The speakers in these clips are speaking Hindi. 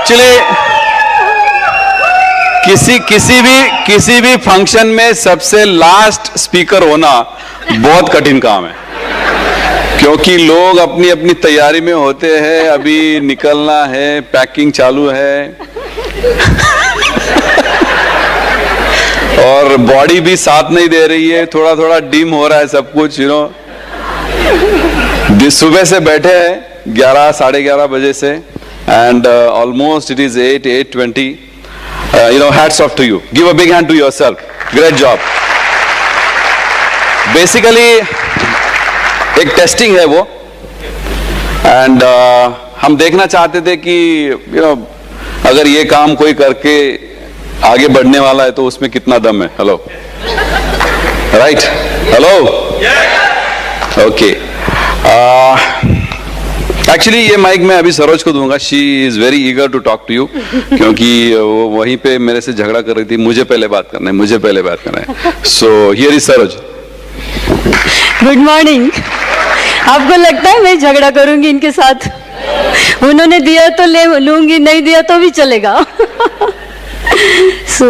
एक्चुअली किसी भी फंक्शन में सबसे लास्ट स्पीकर होना बहुत कठिन काम है, क्योंकि लोग अपनी अपनी तैयारी में होते हैं, अभी निकलना है, पैकिंग चालू है और बॉडी भी साथ नहीं दे रही है, थोड़ा थोड़ा डिम हो रहा है सब कुछ, यू नो। सुबह से बैठे हैं 11 साढ़े 11 बजे से, and almost it is 8:20. You know, hats off to you. Give a big hand to yourself. Great job. Basically, एक टेस्टिंग है वो, एंड हम देखना चाहते थे कि अगर ये काम कोई करके आगे बढ़ने वाला है तो उसमें कितना दम है. Hello, right? Hello, okay. Actually ये माइक मैं अभी सरोज को दूंगा. She is very eager to talk to you, क्योंकि वो वहीं पे मेरे से झगड़ा कर रही थी, मुझे पहले बात करना है, मुझे पहले बात करना है. So here is Saroj. Good morning. आपको लगता है मैं झगड़ा करूंगी इनके साथ? उन्होंने दिया तो ले लूंगी, नहीं दिया तो भी चलेगा. सो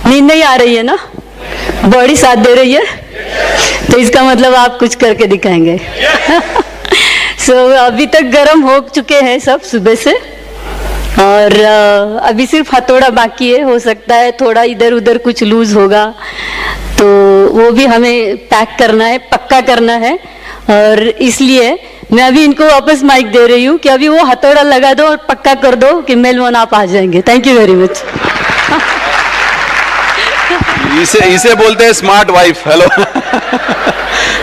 नींद नहीं आ रही है ना? बॉडी साथ दे रही है, तो इसका मतलब आप कुछ करके दिखाएंगे. अभी तक गर्म हो चुके हैं सब सुबह से, और अभी सिर्फ हथौड़ा बाकी है. हो सकता है थोड़ा इधर उधर कुछ लूज होगा, तो वो भी हमें पैक करना है, पक्का करना है. और इसलिए मैं अभी इनको वापस माइक दे रही हूँ कि अभी वो हथौड़ा लगा दो और पक्का कर दो कि मेलबोर्न आप आ जाएंगे. Thank you very much. इसे बोलते हैं स्मार्ट वाइफ. हेलो,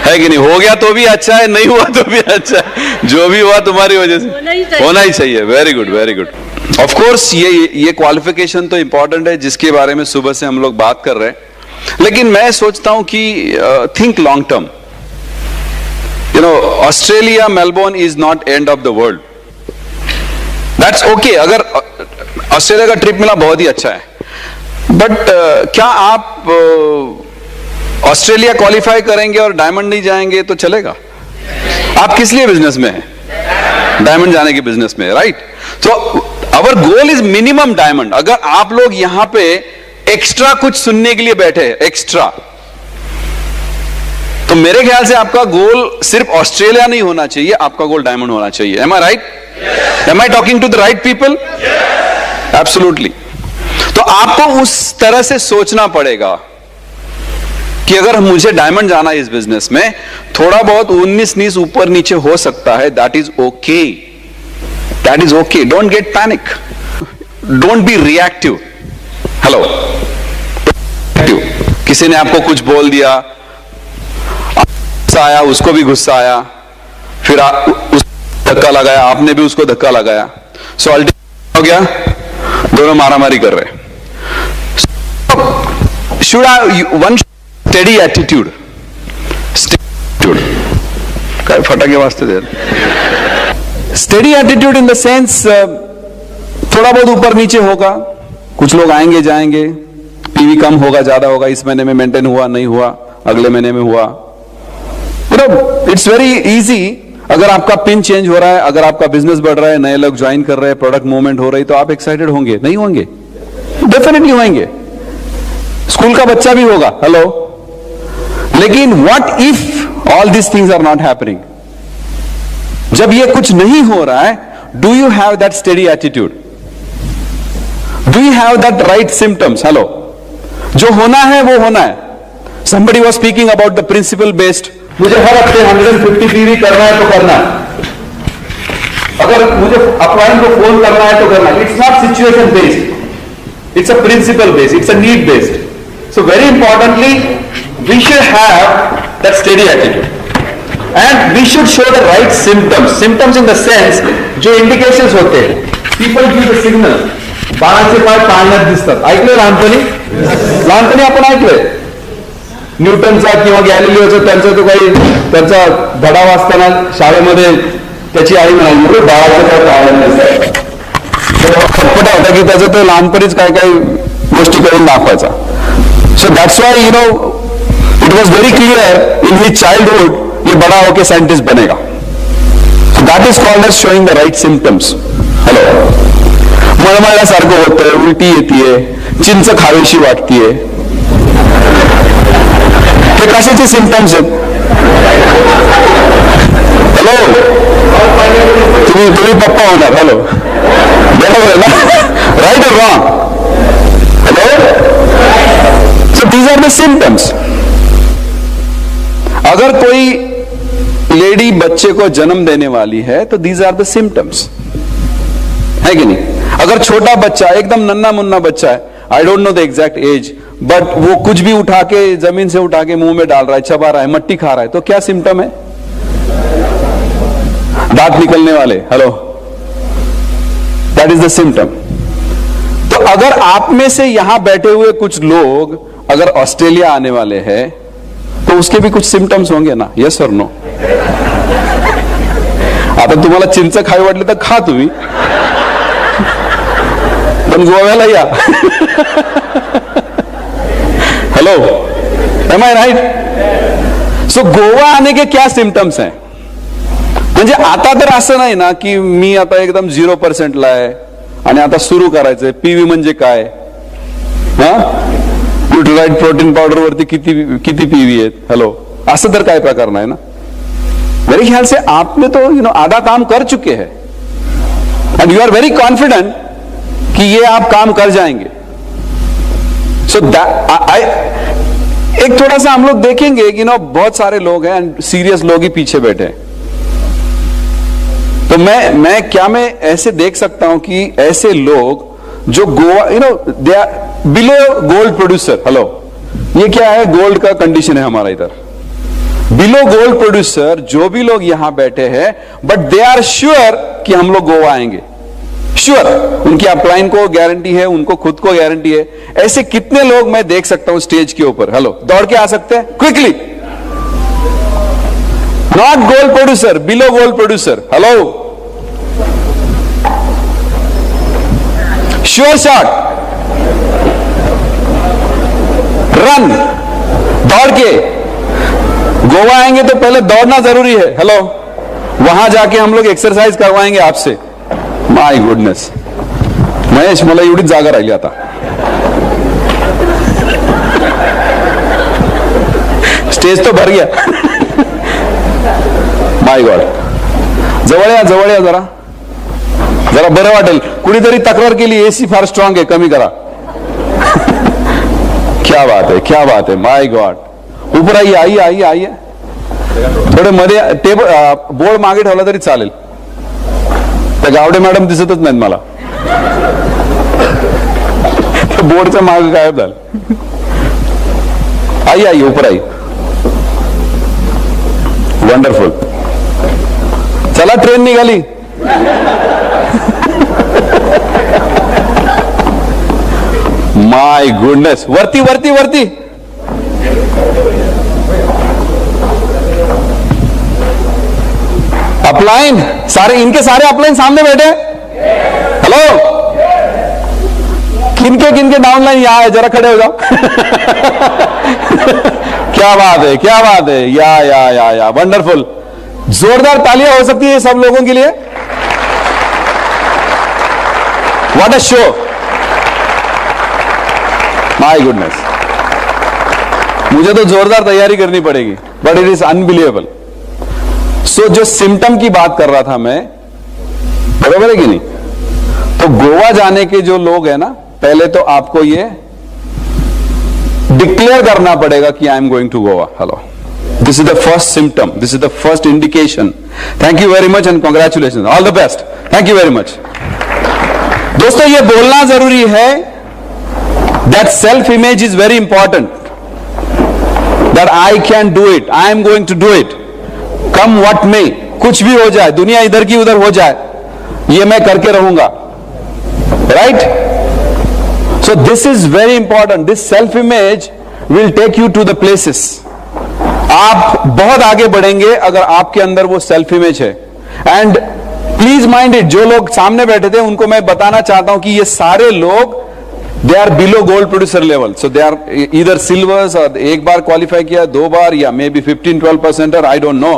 है कि नहीं? हो गया तो भी अच्छा है, नहीं हुआ तो भी अच्छा है, जो भी हुआ तुम्हारी वजह से होना ही चाहिए. Very good, very good. Of course ये क्वालिफिकेशन तो इंपॉर्टेंट है, जिसके बारे में सुबह से हम लोग बात कर रहे हैं. लेकिन मैं सोचता हूं कि think long term. You know, Australia, Melbourne is not end of the world. That's okay. अगर ऑस्ट्रेलिया का ट्रिप मिला बहुत ही अच्छा है, बट क्या आप ऑस्ट्रेलिया क्वालिफाई करेंगे और डायमंड नहीं जाएंगे तो चलेगा? आप किस लिए बिजनेस में हैं? डायमंड जाने के बिजनेस में, राइट? तो our goal is minimum diamond. अगर आप लोग यहां पे एक्स्ट्रा कुछ सुनने के लिए बैठे हैं, एक्स्ट्रा, तो मेरे ख्याल से आपका गोल सिर्फ ऑस्ट्रेलिया नहीं होना चाहिए, आपका गोल डायमंड होना चाहिए. Am I right? Am I talking to the right people? Absolutely. तो आपको उस तरह से सोचना पड़ेगा कि अगर मुझे डायमंड जाना है इस बिजनेस में, थोड़ा बहुत 19-20 ऊपर नीचे हो सकता है. That is okay, that is okay. Don't get panic, don't be reactive. Hello, किसी ने आपको कुछ बोल दिया, गुस्सा आया, उसको भी गुस्सा आया, फिर उसको धक्का लगाया, आपने भी उसको धक्का लगाया. सो अल्टीमेटली हो गया, दोनों मारामारी कर रहे. Should I one steady attitude. काय फटाके वाजते दे. Steady attitude in the sense, थोड़ा बहुत ऊपर नीचे होगा, कुछ लोग आएंगे जाएंगे, पीवी कम होगा ज्यादा होगा, इस महीने में मेंटेन हुआ नहीं हुआ, अगले महीने में हुआ. It's very easy. अगर आपका पिन चेंज हो रहा है, अगर आपका बिजनेस बढ़ रहा है, नए लोग ज्वाइन कर रहे हैं, प्रोडक्ट मूवमेंट हो रही, तो आप एक्साइटेड होंगे? नहीं होंगे? डेफिनेटली होंगे. स्कूल का बच्चा भी होगा. हेलो. लेकिन what if all this things are not happening? जब ये कुछ नहीं हो रहा है, do you have that steady attitude? Do you have that right symptoms? Hello. जो होना है वो होना है. somebody was speaking about the principle based. मुझे हर हफ्ते 150 पीवी करना है तो करना है, अगर मुझे अपलाइन को फोन करना है तो करना है. It's not situation based, it's a principle based, it's a need based. So very importantly, we should have that steady attitude, and we should show the right symptoms in the sense जो indications होते हैं. People give the signal. बाळाचे पाय पाळण्यात दिसतात. ऐकलं लहानपणी? लहानपणी आपण ऐकलंय न्यूटनचा किंवा गॅलिलिओचा, त्यांचा तो काही त्यांचा धडा वाचताना शाळेमध्ये त्याची आई म्हणाली बाळाचे पाय पाळण्यात दिसतात. खटपटा होता की त्याचं तो लहानपणीच काय काय गोष्टी करून दाखवायचा. So that's why you know it was very clear in his childhood ये बड़ा होकर साइंटिस्ट बनेगा. So that is called as showing the right symptoms. Hello. मळमळल्यासारखं होतं, उलटी येते, चिंच खावीशी वाटतीये, हे कशाचे सिम्पटम्स आहेत? हॅलो, तुम्ही पप्पा होणार. हॅलो, बरोबर आहे ना? राईट और wrong? Hello, so these are the symptoms. अगर कोई लेडी बच्चे को जन्म देने वाली है तो दीज आर द सिम्टम्स, है कि नहीं? अगर छोटा बच्चा, एकदम नन्ना मुन्ना बच्चा है, आई don't know the exact as, but वो कुछ भी उठा के, जमीन से उठा के मुंह में डाल रहा है, चबा रहा है, मट्टी खा रहा है, तो क्या सिम्टम है? दांत निकलने वाले. Hello, that is the symptom. तो अगर आप में से यहां बैठे हुए कुछ लोग अगर ऑस्ट्रेलिया आने वाले हैं तो उसके भी कुछ सिम्टम्स होंगे ना? येस और नो? आता तुम्हाला चिंच खावी वाटली तर खा तुम्ही, पण गोव्याला या. Hello, am I right? सो गोवा आने के क्या सिम्टम्स हैं? म्हणजे आता तर असं नाही ना की मी आता एकदम 0% ला आहे आणि आता सुरू करायचंय. पीव्ही म्हणजे काय? न्यूट्रिलाइट प्रोटीन पावडर वरती किती पीव्ही आहेत? हेलो, असं तर काय प्रकार नाही ना. मेरे ख्याल से आपने तो आधा काम कर चुके हैं and you are very confident कि ये आप काम कर जाएंगे. सो एक थोड़ा सा हम लोग देखेंगे कि बहुत सारे लोग हैं एंड सीरियस लोग ही पीछे बैठे हैं. तो मैं ऐसे देख सकता हूं कि ऐसे लोग जो Goa they are below gold producer. Hello, ये क्या है? गोल्ड का कंडीशन है हमारा इधर. बिलो गोल्ड प्रोड्यूसर जो भी लोग यहां बैठे हैं, बट दे आर श्योर कि हम लोग गोवा आएंगे. श्योर, उनकी अपलाइन को गारंटी है, उनको खुद को गारंटी है. ऐसे कितने लोग मैं देख सकता हूं स्टेज के ऊपर? हेलो, दौड़ के आ सकते हैं quickly? Not gold producer, below gold producer. Hello, sure shot, run, दौड़ के. गोवा आएंगे तो पहले दौड़ना जरूरी है. हेलो, वहां जाके हम लोग एक्सरसाइज करवाएंगे आपसे. माय गुडनेस, महेश, मला एवढीच जागा राहिली आता. स्टेज तो भर गया. माय गॉड, जवळ या जरा जरा बरं वाटेल. कुणीतरी तक्रार केली एसी फार स्ट्रॉंग आहे, कमी करा. क्या बात है. माय गॉड, ऊपर आइए. थोडे मध्ये टेबल बोर्ड मागे ठेवला तरी चालेल. त्या गावडे मॅडम दिसतच नाहीत मला. बोर्डच्या मागे गायब झालं. आइए ऊपर आई. वंडरफुल. चला, ट्रेन निघाली. माय गुडनेस, वरती. अपलाइन इनके सारे अपलाइन सामने बैठे. हेलो, किनके डाउनलाइन यहां है? जरा खड़े हो जाओ. क्या बात है. या वंडरफुल. जोरदार तालियां हो सकती है सब लोगों के लिए. What a show. My goodness, मुझे तो जोरदार तैयारी करनी पड़ेगी, बट इट इज अनबिलीवेबल. सो जो सिम्टम की बात कर रहा था मैं, बराबर है कि नहीं? तो गोवा जाने के जो लोग हैं ना, पहले तो आपको ये डिक्लेयर करना पड़ेगा कि I am going to Goa. Hello, this is the first symptom, this is the first indication. Thank you very much and congratulation, all the best. Thank you very much. दोस्तों, ये बोलना जरूरी है that self image is very important, that I can do it, I am going to do it, come what may. कुछ भी हो जाए, दुनिया इधर की उधर हो जाए, ये मैं करके रहूंगा. right? So this is very important. This self image will take you to the places. आप बहुत आगे बढ़ेंगे अगर आपके अंदर वो सेल्फ इमेज है. एंड प्लीज माइंड इट, जो लोग सामने बैठे थे उनको मैं बताना चाहता हूं कि ये सारे लोग they are below gold producer level. So they are इधर सिल्वर्स, और एक बार क्वालिफाई किया, 2 बार, या maybe 15-12%, I don't know.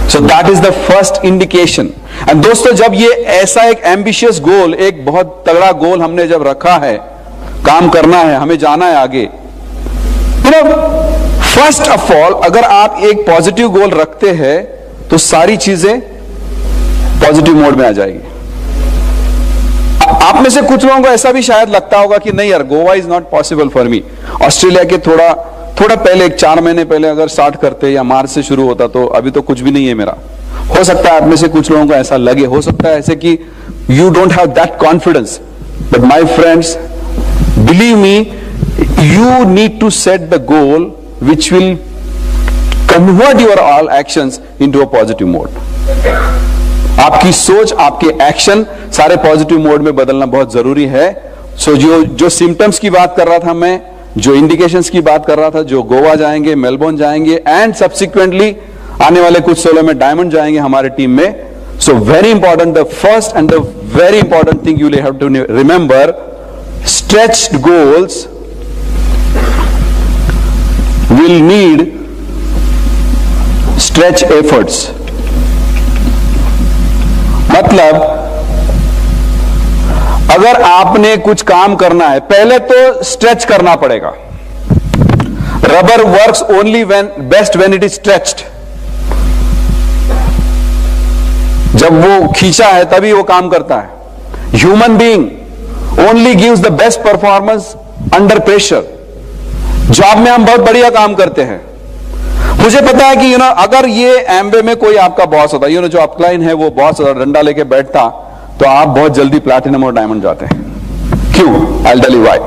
So that is the first indication. And दोस्तों, जब ये ऐसा एक एम्बिशियस गोल, एक बहुत तगड़ा गोल हमने जब रखा है, काम करना है, हमें जाना है आगे, फर्स्ट ऑफ ऑल अगर आप एक पॉजिटिव गोल रखते हैं तो सारी चीजें पॉजिटिव मोड में आ जाएगी। आप में से कुछ लोगों को ऐसा भी शायद लगता होगा कि नहीं यार, Goa is not possible for me. Australia के थोड़ा पहले, 4 महीने पहले अगर स्टार्ट करते या मार्च से शुरू होता तो अभी तो कुछ भी नहीं है मेरा। हो सकता है आप में से कुछ लोगों को ऐसा लगे, हो सकता है ऐसे कि you don't have that confidence, but my friends, believe me, you need to set the goal which will convert your all actions into a positive mode. आपकी सोच, आपके एक्शन सारे पॉजिटिव मोड में बदलना बहुत जरूरी है। सो जो सिम्टम्स की बात कर रहा था मैं, जो इंडिकेशंस की बात कर रहा था, जो गोवा जाएंगे, मेलबोर्न जाएंगे एंड सब्सिक्वेंटली आने वाले कुछ सालों में डायमंड जाएंगे हमारे टीम में। So very important, the first and the very important thing you have to remember, stretched goals will need stretch efforts। मतलब अगर आपने कुछ काम करना है, पहले तो स्ट्रेच करना पड़ेगा। Rubber works only best when it is stretched. जब वो खींचा है तभी वो काम करता है। Human being only gives the best performance under pressure. Job में हम बहुत बढ़िया काम करते हैं। मुझे पता है कि अगर ये एमवे में कोई आपका बॉस होता, जो अपलाइन है वो बॉस होता, डंडा लेके बैठता, तो आप बहुत जल्दी प्लैटिनम और डायमंड जाते हैं। क्यों? I will tell you why.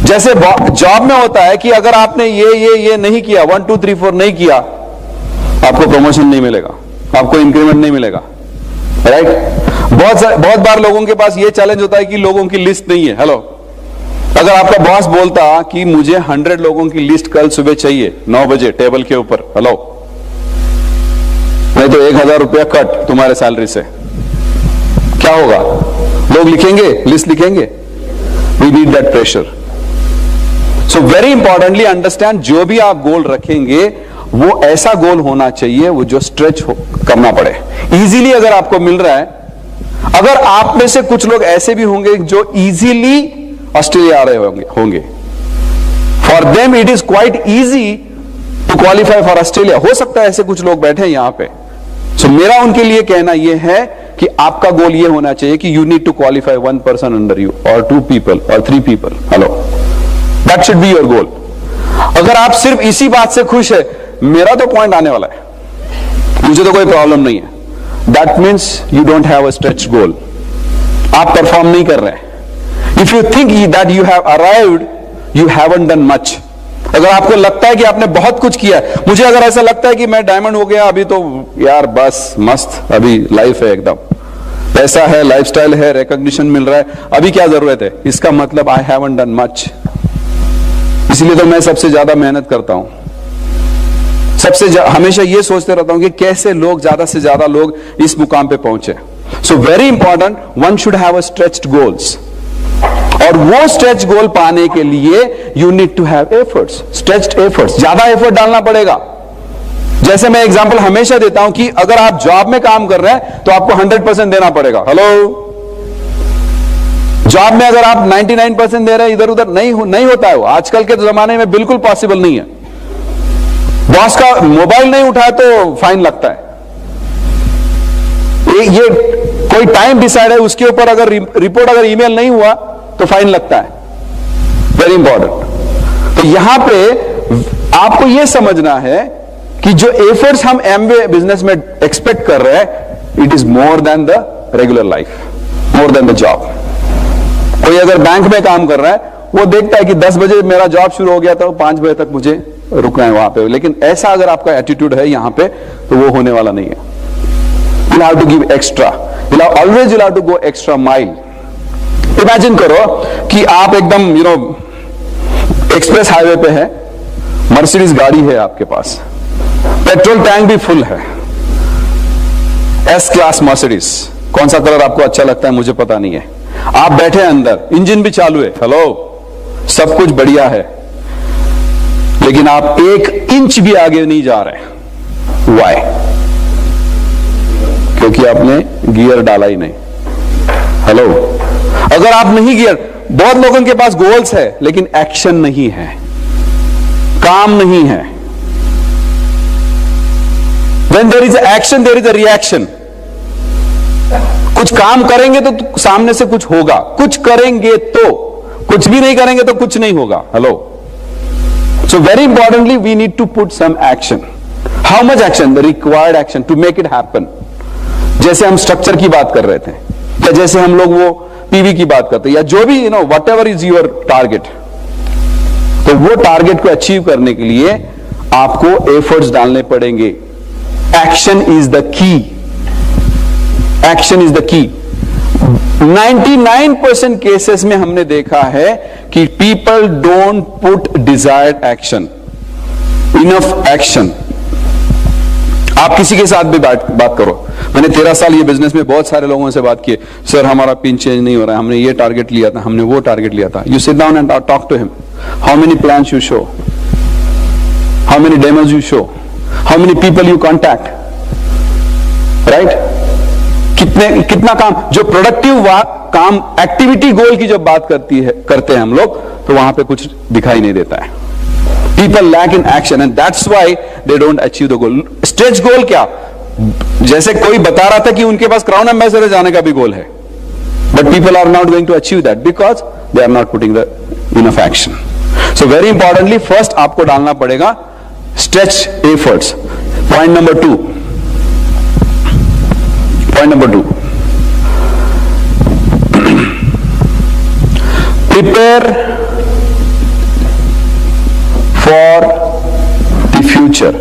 जैसे जॉब में होता है कि अगर आपने ये नहीं किया, 1 2 3 4 नहीं किया, आपको प्रमोशन नहीं मिलेगा, आपको इंक्रीमेंट नहीं मिलेगा, राइट? बहुत बार लोगों के पास ये चैलेंज होता है कि लोगों की लिस्ट नहीं है। हेलो, अगर आपका बॉस बोलता कि मुझे 100 लोगों की लिस्ट कल सुबह चाहिए 9 बजे टेबल के ऊपर, हेलो, नहीं तो 1000 रुपया कट तुम्हारे सैलरी से, क्या होगा? लोग लिखेंगे, लिस्ट लिखेंगे। We need that pressure. So very importantly understand, जो भी आप गोल रखेंगे वो ऐसा गोल होना चाहिए वो जो स्ट्रेच करना पड़े। इजीली अगर आपको मिल रहा है, अगर आप में से कुछ लोग ऐसे भी होंगे जो इजीली ऑस्ट्रेलिया आ रहे होंगे, for them it is quite easy to qualify for Australia. हो सकता है ऐसे कुछ लोग बैठे हैं यहां पे। सो मेरा उनके लिए कहना यह है कि आपका गोल यह होना चाहिए कि you need to qualify 1 person under you, और 2 पीपल, और 3 people. Hello, that should be your goal. अगर आप सिर्फ इसी बात से खुश है, मेरा तो पॉइंट आने वाला है, मुझे तो कोई प्रॉब्लम नहीं है, that means you don't have a stretch goal. आप परफॉर्म नहीं कर रहे हैं। If you think that you have arrived, you haven't done much। अगर आपको लगता है कि आपने बहुत कुछ किया है, मुझे अगर ऐसा लगता है कि मैं डायमंड हो गया अभी, तो यार बस मस्त, अभी लाइफ है एकदम, पैसा है, लाइफस्टाइल है, रिकॉग्निशन मिल रहा है, अभी क्या जरूरत है, इसका मतलब आई हैवंट डन मच। इसलिए तो मैं सबसे ज्यादा मेहनत करता हूं, हमेशा ये सोचते रहता हूं कि कैसे लोग, ज्यादा से ज्यादा लोग इस मुकाम पे पहुंचे। So very important, one should have a stretched goals. और वो स्ट्रेच गोल पाने के लिए you need to have efforts, stretched efforts, ज्यादा एफर्ट डालना पड़ेगा। जैसे मैं एग्जांपल हमेशा देता हूं कि अगर आप जॉब में काम कर रहे हैं तो आपको 100% देना पड़ेगा। हेलो, जॉब में अगर आप 99% दे रहे हैं, इधर उधर नहीं होता है वो। आजकल के जमाने में बिल्कुल पॉसिबल नहीं है। बॉस का मोबाइल नहीं उठाया तो फाइन लगता है। ये कोई टाइम डिसाइड है, उसके ऊपर अगर रिपोर्ट अगर ईमेल नहीं हुआ तो फाइन लगता है। Very important. तो यहां पे आपको यह समझना है कि जो एफर्ट्स हम एमवे बिजनेस में एक्सपेक्ट कर रहे हैं, it is more than the regular life, more than the job. कोई अगर बैंक में काम कर रहा है, वो देखता है कि 10 बजे मेरा जॉब शुरू हो गया था, 5 बजे तक मुझे रुकना है वहां पे। लेकिन ऐसा अगर आपका एटीट्यूड है यहां पे, तो वो होने वाला नहीं है। You'll have to give extra. Always you'll have to go extra mile. Imagine करो कि आप एकदम एक्सप्रेस हाईवे पे है, मर्सिडीज गाड़ी है आपके पास, पेट्रोल टैंक भी फुल है, एस क्लास मर्सिडीज। कौन सा कलर आपको अच्छा लगता है मुझे पता नहीं है। आप बैठे हैं अंदर, इंजन भी चालू है, हेलो, सब कुछ बढ़िया है, लेकिन आप 1 इंच भी आगे नहीं जा रहे। वाई? क्योंकि आपने गियर डाला ही नहीं। हेलो, अगर आप नहीं गियर, बहुत लोगों के पास गोल्स है लेकिन एक्शन नहीं है, काम नहीं है। When there is action, there is a reaction. कुछ काम करेंगे तो सामने से कुछ होगा, कुछ करेंगे तो, कुछ भी नहीं करेंगे तो कुछ नहीं होगा। Hello, so very importantly we need to put some action. How much action? The required action to make it happen. जैसे हम स्ट्रक्चर की बात कर रहे थे, या जैसे हम लोग वो पीवी की बात करते हैं, या जो भी what ever is your target, तो वो टारगेट को अचीव करने के लिए आपको एफर्ट्स डालने पड़ेंगे। Action is the key, action is the key. 99% cases में हमने देखा है कि people don't put desired action, enough action. आप किसी के साथ भी बात करो, मैंने 13 साल ये बिजनेस में बहुत सारे लोगों से बात की, सर हमारा पिन चेंज नहीं हो रहा है, हमने ये टारगेट लिया था, हमने वो टारगेट लिया था। You sit down and talk to him, how many plans you show, how many demos you show, how many people you contact, right? कितना काम, जो प्रोडक्टिव काम, एक्टिविटी गोल की जब बात करते हैं हम लोग, तो वहां पे कुछ दिखाई नहीं देता है। People lack in action and that's why they don't achieve the goal. Stretch goal क्या? जैसे कोई बता रहा था कि उनके पास क्राउन एम्बेसडर जाने का भी गोल है, but people are not going to achieve that because they are not putting the enough action. So very importantly, first आपको डालना पड़ेगा stretch efforts. Point number 2. Point number 2. Prepare for the future.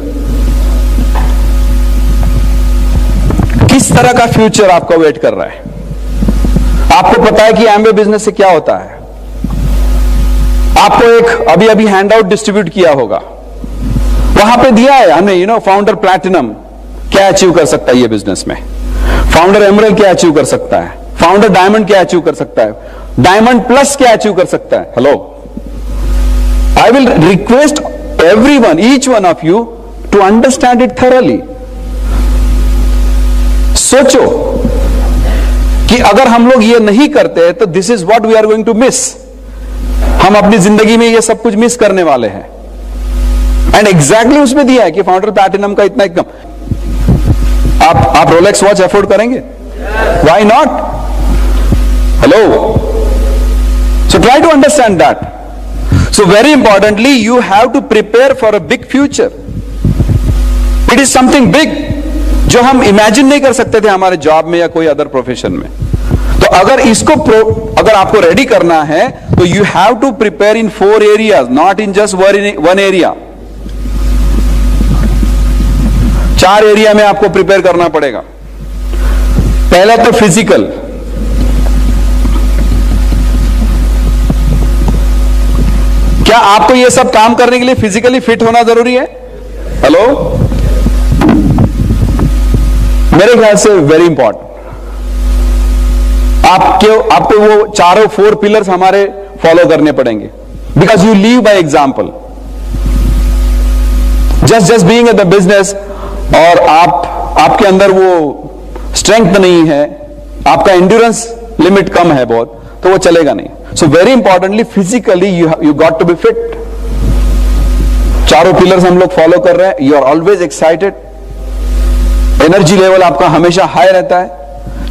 किस तरह का फ्यूचर आपका वेट कर रहा है? आपको पता है कि एमवे बिजनेस से क्या होता है? आपको एक अभी हैंडआउट डिस्ट्रीब्यूट किया होगा, वहां पे दिया है हमने, फाउंडर प्लैटिनम क्या अचीव कर सकता है ये बिजनेस में, फाउंडर एमरल्ड क्या अचीव कर सकता है, फाउंडर डायमंड क्या अचीव कर सकता है, डायमंड प्लस क्या अचीव कर सकता है। Hello, I will request everyone, each one of you, to understand it thoroughly. सोचो कि अगर हम लोग ये नहीं करते तो this is what we are going to miss. हम अपनी जिंदगी में ये सब कुछ मिस करने वाले हैं। एंड एग्जैक्टली उसमें दिया है कि फाउंडर प्लैटिनम का इतना इनकम। आप रोलेक्स वॉच अफोर्ड करेंगे? Why not? Hello. So try to understand that. So very importantly, you have to prepare for a big future. It is something big जो हम इमेजिन नहीं कर सकते थे हमारे जॉब में या कोई अदर प्रोफेशन में। तो अगर अगर आपको रेडी करना है तो you have to prepare in 4 areas, not in just one area. 4 area में आपको प्रिपेयर करना पड़ेगा। पहला तो फिजिकल, क्या आपको यह सब काम करने के लिए फिजिकली फिट होना जरूरी है? हेलो, मेरे ख्याल से वेरी इंपॉर्टेंट। आपको वो 4 पिलर्स हमारे फॉलो करने पड़ेंगे, because you leave by example. Just being in the business और आपके अंदर वो स्ट्रेंथ नहीं है, आपका एंड्योरेंस लिमिट कम है बहुत, तो वो चलेगा नहीं। So very importantly physically you got to be fit. 4 pillars हम लोग फॉलो कर रहे हैं। You are always excited, energy level आपका हमेशा हाई रहता है,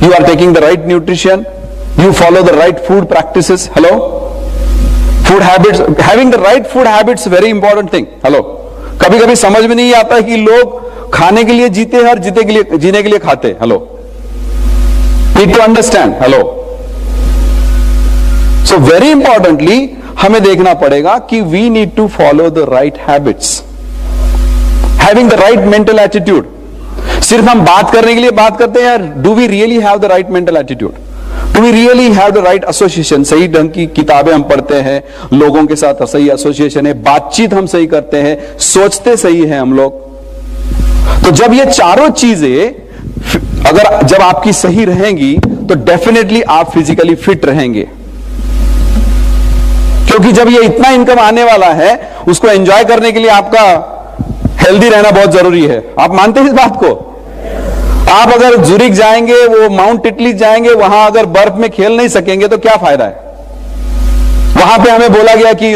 you are taking the right nutrition, you follow the right food practices. Hello, food habits, having the right food habits very important thing. Hello, कभी कभी समझ में नहीं आता है कि लोग खाने के लिए जीते हैं और जीने के लिए खाते। Hello, need to understand. Hello, so very importantly हमें देखना पड़ेगा कि we need to follow the right habits, having the right mental attitude. सिर्फ हम बात करने के लिए बात करते हैं यार, do we really have the right mental attitude? Do we really have the right association? सही ढंग की किताबें हम पढ़ते हैं, लोगों के साथ सही एसोसिएशन है, बातचीत हम सही करते हैं, सोचते सही है हम लोग। तो जब ये 4 चीजें जब आपकी सही रहेंगी तो डेफिनेटली आप फिजिकली फिट रहेंगे, क्योंकि जब ये इतना इनकम आने वाला है उसको एंजॉय करने के लिए आपका हेल्दी रहना बहुत जरूरी है। आप मानते हैं इस बात को? आप अगर जुरिक जाएंगे, वो माउंट टिटली जाएंगे, वहां अगर बर्फ में खेल नहीं सकेंगे तो क्या फायदा है? वहां पे हमें बोला गया कि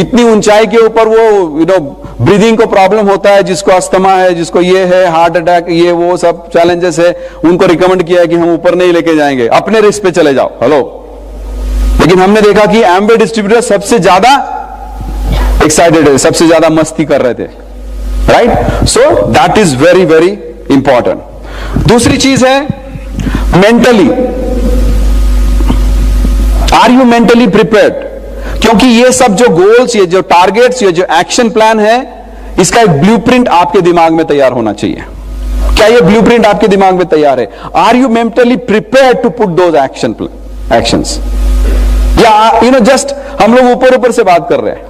इतनी ऊंचाई के ऊपर वो ब्रीदिंग को प्रॉब्लम होता है, जिसको अस्थमा है, जिसको ये है, हार्ट अटैक, ये वो सब चैलेंजेस है, उनको रिकमेंड किया है कि हम ऊपर नहीं लेके जाएंगे, अपने रिस्क पे चले जाओ। हेलो, लेकिन हमने देखा कि एम्वे डिस्ट्रीब्यूटर सबसे ज्यादा एक्साइटेड है, सबसे ज्यादा मस्ती कर रहे थे, right? So that is very very important. दूसरी चीज है mentally, are you mentally prepared? क्योंकि ये सब जो गोल्स, ये जो टारगेट्स, ये जो एक्शन प्लान है, इसका एक ब्लूप्रिंट आपके दिमाग में तैयार होना चाहिए। क्या ये ब्लूप्रिंट आपके दिमाग में तैयार है? Are you mentally prepared to put those actions? या जस्ट हम लोग ऊपर ऊपर से बात कर रहे हैं?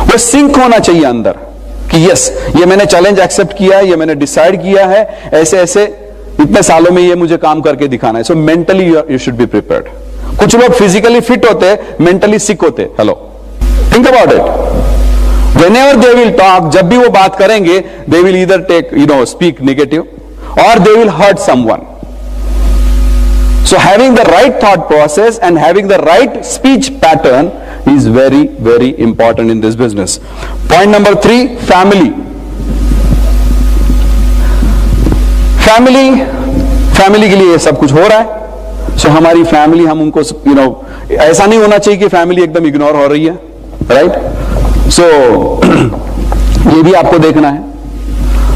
वो सिंक होना चाहिए अंदर कि यस, ये मैंने चैलेंज एक्सेप्ट किया है, ये मैंने डिसाइड किया है, ऐसे ऐसे इतने सालों में ये मुझे काम करके दिखाना है। So mentally you should be prepared. कुछ लोग फिजिकली फिट होते, मेंटली सिक होते। Hello, think about it. Whenever they will talk, जब भी वो बात करेंगे, they will either take speak negative और they will hurt someone. So having the right thought process and having the right speech pattern is very, very important in this business. Point number 3, family. Family के लिए ये सब कुछ हो रहा है। So हमारी फैमिली, हम उनको ऐसा नहीं होना चाहिए कि फैमिली एकदम इग्नोर हो रही है, राइट? So ये भी आपको देखना है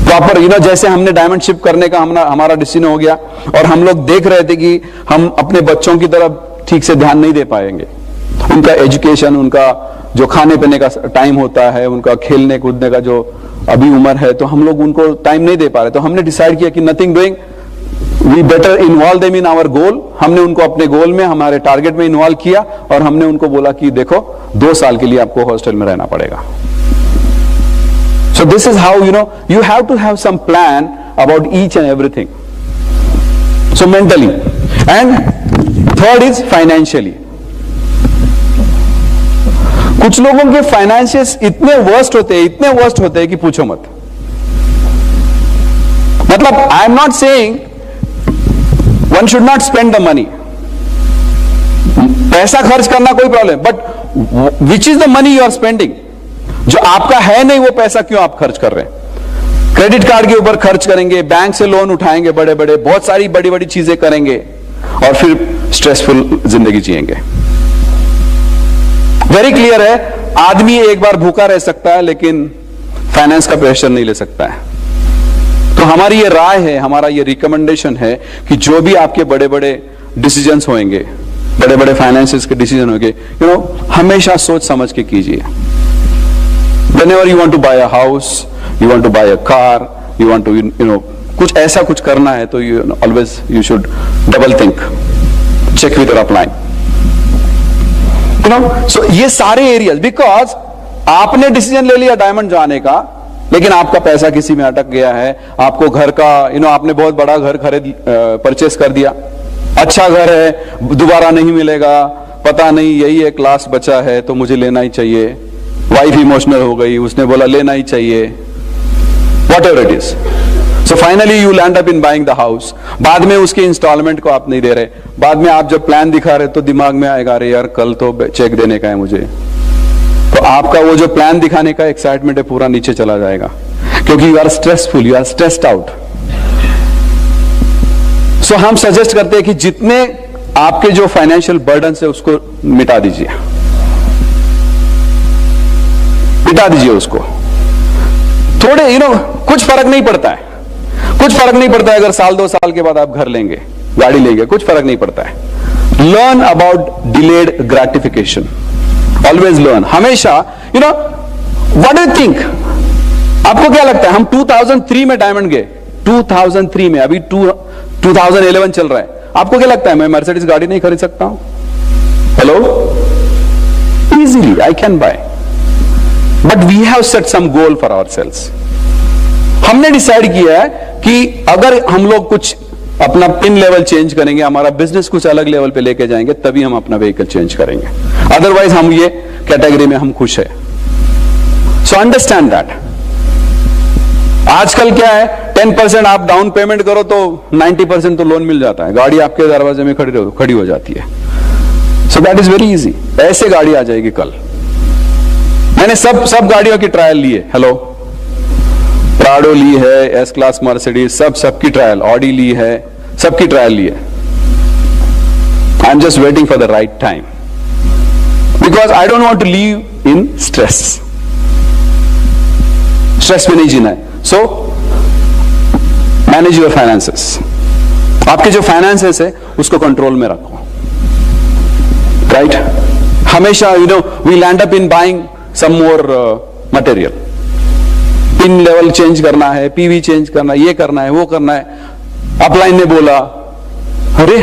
प्रॉपर। जैसे हमने डायमंड शिप करने का हमारा डिसीजन हो गया और हम लोग देख रहे थे कि हम अपने बच्चों की तरफ ठीक से ध्यान नहीं दे पाएंगे। उनका एजुकेशन, उनका जो खाने पीने का टाइम होता है, उनका खेलने कूदने का जो अभी उम्र है, तो हम लोग उनको टाइम नहीं दे पा रहे। तो हमने डिसाइड किया कि nothing doing, we better involve them in our goal. हमने उनको अपने गोल में, हमारे टारगेट में इन्वॉल्व किया और हमने उनको बोला कि देखो 2 साल के लिए आपको हॉस्टल में रहना पड़ेगा। So this is how you have to have some plan about each and everything. So mentally, and third is financially. कुछ लोगों के फाइनेंशियल्स इतने वर्स्ट होते हैं कि पूछो मत। मतलब I am not saying one should not spend the money. पैसा खर्च करना कोई problem, but which is the money you are spending? जो आपका है नहीं वो पैसा क्यों आप खर्च कर रहे हैं? क्रेडिट कार्ड के ऊपर खर्च करेंगे, बैंक से लोन उठाएंगे, बड़े बड़े बहुत सारी बड़ी बड़ी चीजें करेंगे और फिर स्ट्रेसफुल जिंदगी जिएंगे। वेरी क्लियर है, आदमी एक बार भूखा रह सकता है लेकिन फाइनेंस का प्रेशर नहीं ले सकता है। तो हमारी ये राय है, हमारा ये रिकमेंडेशन है कि जो भी आपके बड़े बड़े डिसीजंस होंगे, बड़े बड़े फाइनेंसेस के डिसीजन होंगे, हमेशा सोच समझ के कीजिए। Whenever you want to buy a house, you want to buy a car, you want to कुछ ऐसा कुछ करना है तो always you should double think, check with your upline. So ये सारे एरियाज, बिकॉज आपने डिसीजन ले लिया डायमंड जाने का, लेकिन आपका पैसा किसी में अटक गया है। आपको घर का आपने बहुत बड़ा घर परचेस कर दिया, अच्छा घर है, दोबारा नहीं मिलेगा, पता नहीं यही एक लास्ट बचा है तो मुझे लेना ही चाहिए। वाइफ इमोशनल हो गई, उसने बोला लेना ही चाहिए, what ever it is. So finally you land up in buying the house. बाद में उसके इंस्टॉलमेंट को आप नहीं दे रहे, बाद में आप जब प्लान दिखा रहे तो दिमाग में आएगा अरे यार कल तो चेक देने का है मुझे, तो आपका वो जो प्लान दिखाने का एक्साइटमेंट है पूरा नीचे चला जाएगा, क्योंकि you are stressful, you are stressed out. So हम सजेस्ट करते हैं कि जितने आपके जो फाइनेंशियल बर्डन है उसको मिटा दीजिए, मिटा दीजिए उसको। थोड़े कुछ फर्क नहीं पड़ता है, कुछ फर्क नहीं पड़ता है अगर साल 2 साल के बाद आप घर लेंगे, गाड़ी लेंगे, कुछ फर्क नहीं पड़ता है। Learn about delayed gratification, always learn. हमेशा व्हाट डू यू थिंक, आपको क्या लगता है? हम 2003 में डायमंड गए, 2003 में, अभी 2011 चल रहा है, आपको क्या लगता है मैं मर्सिडीज गाड़ी नहीं खरीद सकता हूं? Hello, easily I can buy, but we have set some goal for ourselves. हमने डिसाइड किया है कि अगर हम लोग कुछ अपना पिन लेवल चेंज करेंगे, हमारा बिजनेस कुछ अलग लेवल पे लेके जाएंगे, तभी हम अपना व्हीकल चेंज करेंगे, अदरवाइज हम ये कैटेगरी में हम खुश है। So understand that. आजकल क्या है, 10% आप डाउन पेमेंट करो तो 90% तो लोन मिल जाता है, गाड़ी आपके दरवाजे में खड़ी हो जाती है। सो दैट इज वेरी इजी। ऐसे गाड़ी आ जाएगी कल। मैंने सब गाड़ियों की ट्रायल ली है। हेलो, प्राडो ली है, एस क्लास मर्सिडीज, सबकी ट्रायल, ऑडी ली है, सबकी ट्रायल ली है। I am just waiting for the right time, because I don't want to live in stress में नहीं जीना है। So manage your finances. आपके जो फाइनेंसेस है उसको कंट्रोल में रखो, राइट? हमेशा we land up in buying some more material. Pin level change करना है, पीवी चेंज करना है, ये करना है, वो करना है। अपलाइन ने बोला, अरे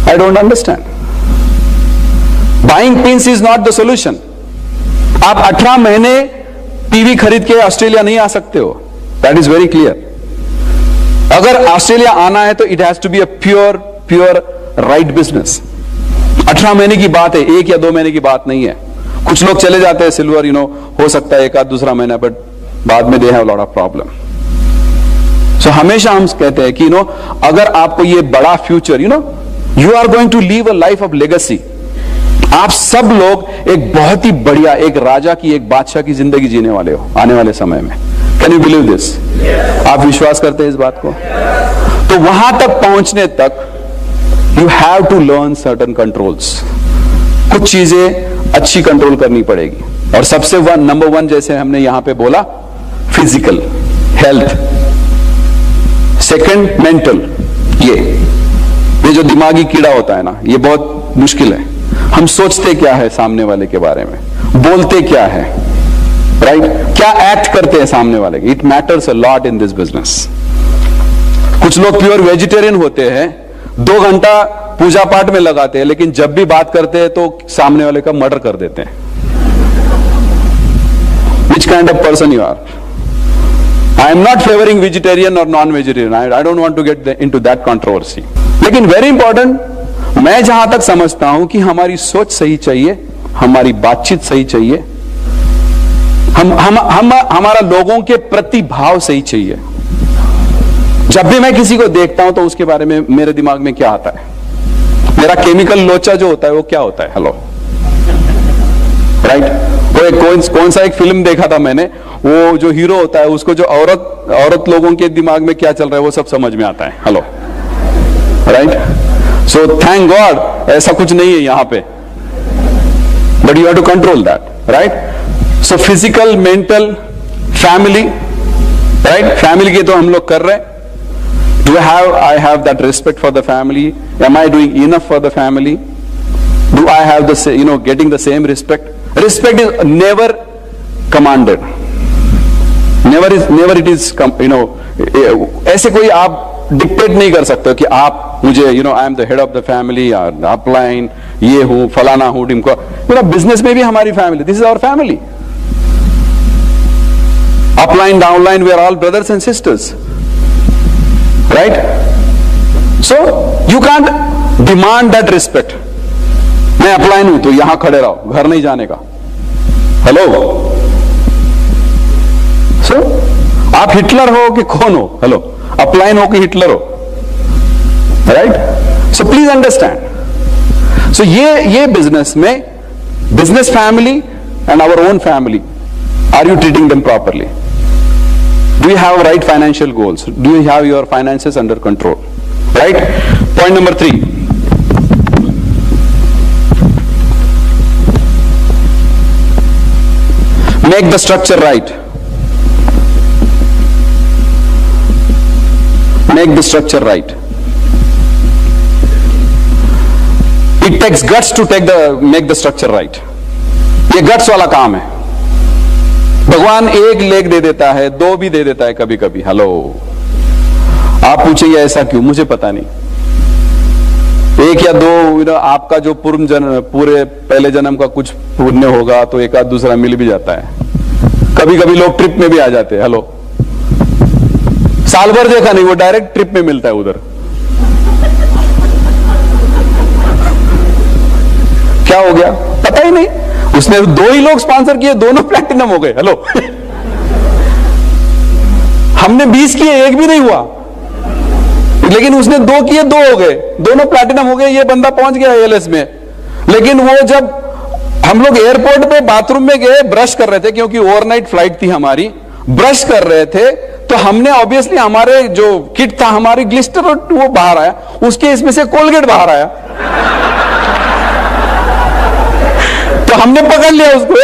I don't understand. Buying pins is not the solution. आप 18 महीने पीवी खरीद के ऑस्ट्रेलिया नहीं आ सकते हो, दैट इज वेरी क्लियर। अगर ऑस्ट्रेलिया आना है तो it has to be a pure right business. 18 महीने की बात है, 1 या 2 महीने की बात नहीं है। कुछ लोग चले जाते हैं सिल्वर, हो सकता है 1 आध दूसरा महीना, बट बाद में they have lot of problem. So हमेशा हम कहते हैं कि अगर आपको ये बड़ा future, you are going to live a life of legacy. आप सब लोग एक बहुत ही बढ़िया, एक राजा की, एक बादशाह की जिंदगी जीने वाले हो आने वाले समय में। Can you believe this? आप विश्वास करते हैं इस बात को? तो वहां तक पहुंचने तक you have to learn certain controls. कुछ चीजें अच्छी कंट्रोल करनी पड़ेगी, और सबसे नंबर 1 जैसे हमने यहां पे बोला, फिजिकल हेल्थ, सेकंड मेंटल। ये जो दिमागी कीड़ा होता है ना, ये बहुत मुश्किल है। हम सोचते क्या है सामने वाले के बारे में, बोलते क्या है, राइट? क्या एक्ट करते हैं सामने वाले के, it matters a lot in this business. कुछ लोग प्योर वेजिटेरियन होते हैं, 2 घंटा पूजा पाठ में लगाते हैं, लेकिन जब भी बात करते हैं तो सामने वाले का मर्डर कर देते हैं। Which kind of person you are? I am not favoring vegetarian or non-vegetarian. I don't want to get into that controversy. लेकिन very important, मैं जहां तक समझता हूं कि हमारी सोच सही चाहिए, हमारी बातचीत सही चाहिए, हमारा लोगों के प्रति भाव सही चाहिए। जब भी मैं किसी को देखता हूं तो उसके बारे में मेरे दिमाग में क्या आता है, मेरा केमिकल लोचा जो होता है वो क्या होता है? Hello, right? कौन सा एक फिल्म देखा था मैंने, वो जो हीरो होता है उसको जो औरत लोगों के दिमाग में क्या चल रहा है वो सब समझ में आता है। Hello, right? So thank god ऐसा कुछ नहीं है यहां पे, but you have to control that, right? So physical, mental, family, right? Family के तो हम लोग कर रहे हैं। Do I have that respect for the family? Am I doing enough for the family? Do I have the getting the same respect? Respect is never commanded. Never it is ऐसे कोई आप डिक्टेट नहीं कर सकते कि आप मुझे I am the head of the family, upline ये हूं, फलाना हूं, टिमको। बिजनेस में भी हमारी family, this is our family. Upline, downline, we are all brothers and sisters, right? So you can't demand that respect. मैं अपलाइन हूं तो यहां खड़े रहो, घर नहीं जाने का। हेलो, सो आप हिटलर हो कि कौन हो? हेलो, अपलाइन हो कि हिटलर हो? Right? So please understand. So ये बिजनेस में, business family and our own family, are you treating them properly? Do you have right financial goals? Do you have your finances under control? Right? Point number 3. Make the structure right. Make the structure right. It takes guts to make the structure right. ये guts वाला काम है। भगवान 1 लेग दे देता है, 2 भी दे देता है कभी कभी। हेलो, आप पूछेंगे ऐसा क्यों? मुझे पता नहीं। 1 या 2 आपका जो पूरे पहले जन्म का कुछ पुण्य होगा तो 1 आध दूसरा मिल भी जाता है। कभी कभी लोग ट्रिप में भी आ जाते हैं। हेलो, साल भर देखा नहीं, वो डायरेक्ट ट्रिप में मिलता है उधर। क्या हो गया पता ही नहीं, उसने 2 ही लोग स्पॉन्सर किए, दोनों प्लैटिनम हो गए। हेलो हमने 20 किए, एक भी नहीं हुआ, लेकिन उसने 2 किए, 2 हो गए, दोनों प्लैटिनम हो गए, ये बंदा पहुंच गया एएलएस में। लेकिन वो जब हम लोग एयरपोर्ट पे बाथरूम में गए, ब्रश कर रहे थे, क्योंकि ओवरनाइट फ्लाइट थी हमारी, ब्रश कर रहे थे, तो हमने ऑब्वियसली हमारे जो किट था, हमारी ग्लिस्टर वो बाहर आया, उसके इसमें से कोलगेट बाहर आया, तो हमने पकड़ लिया उसको।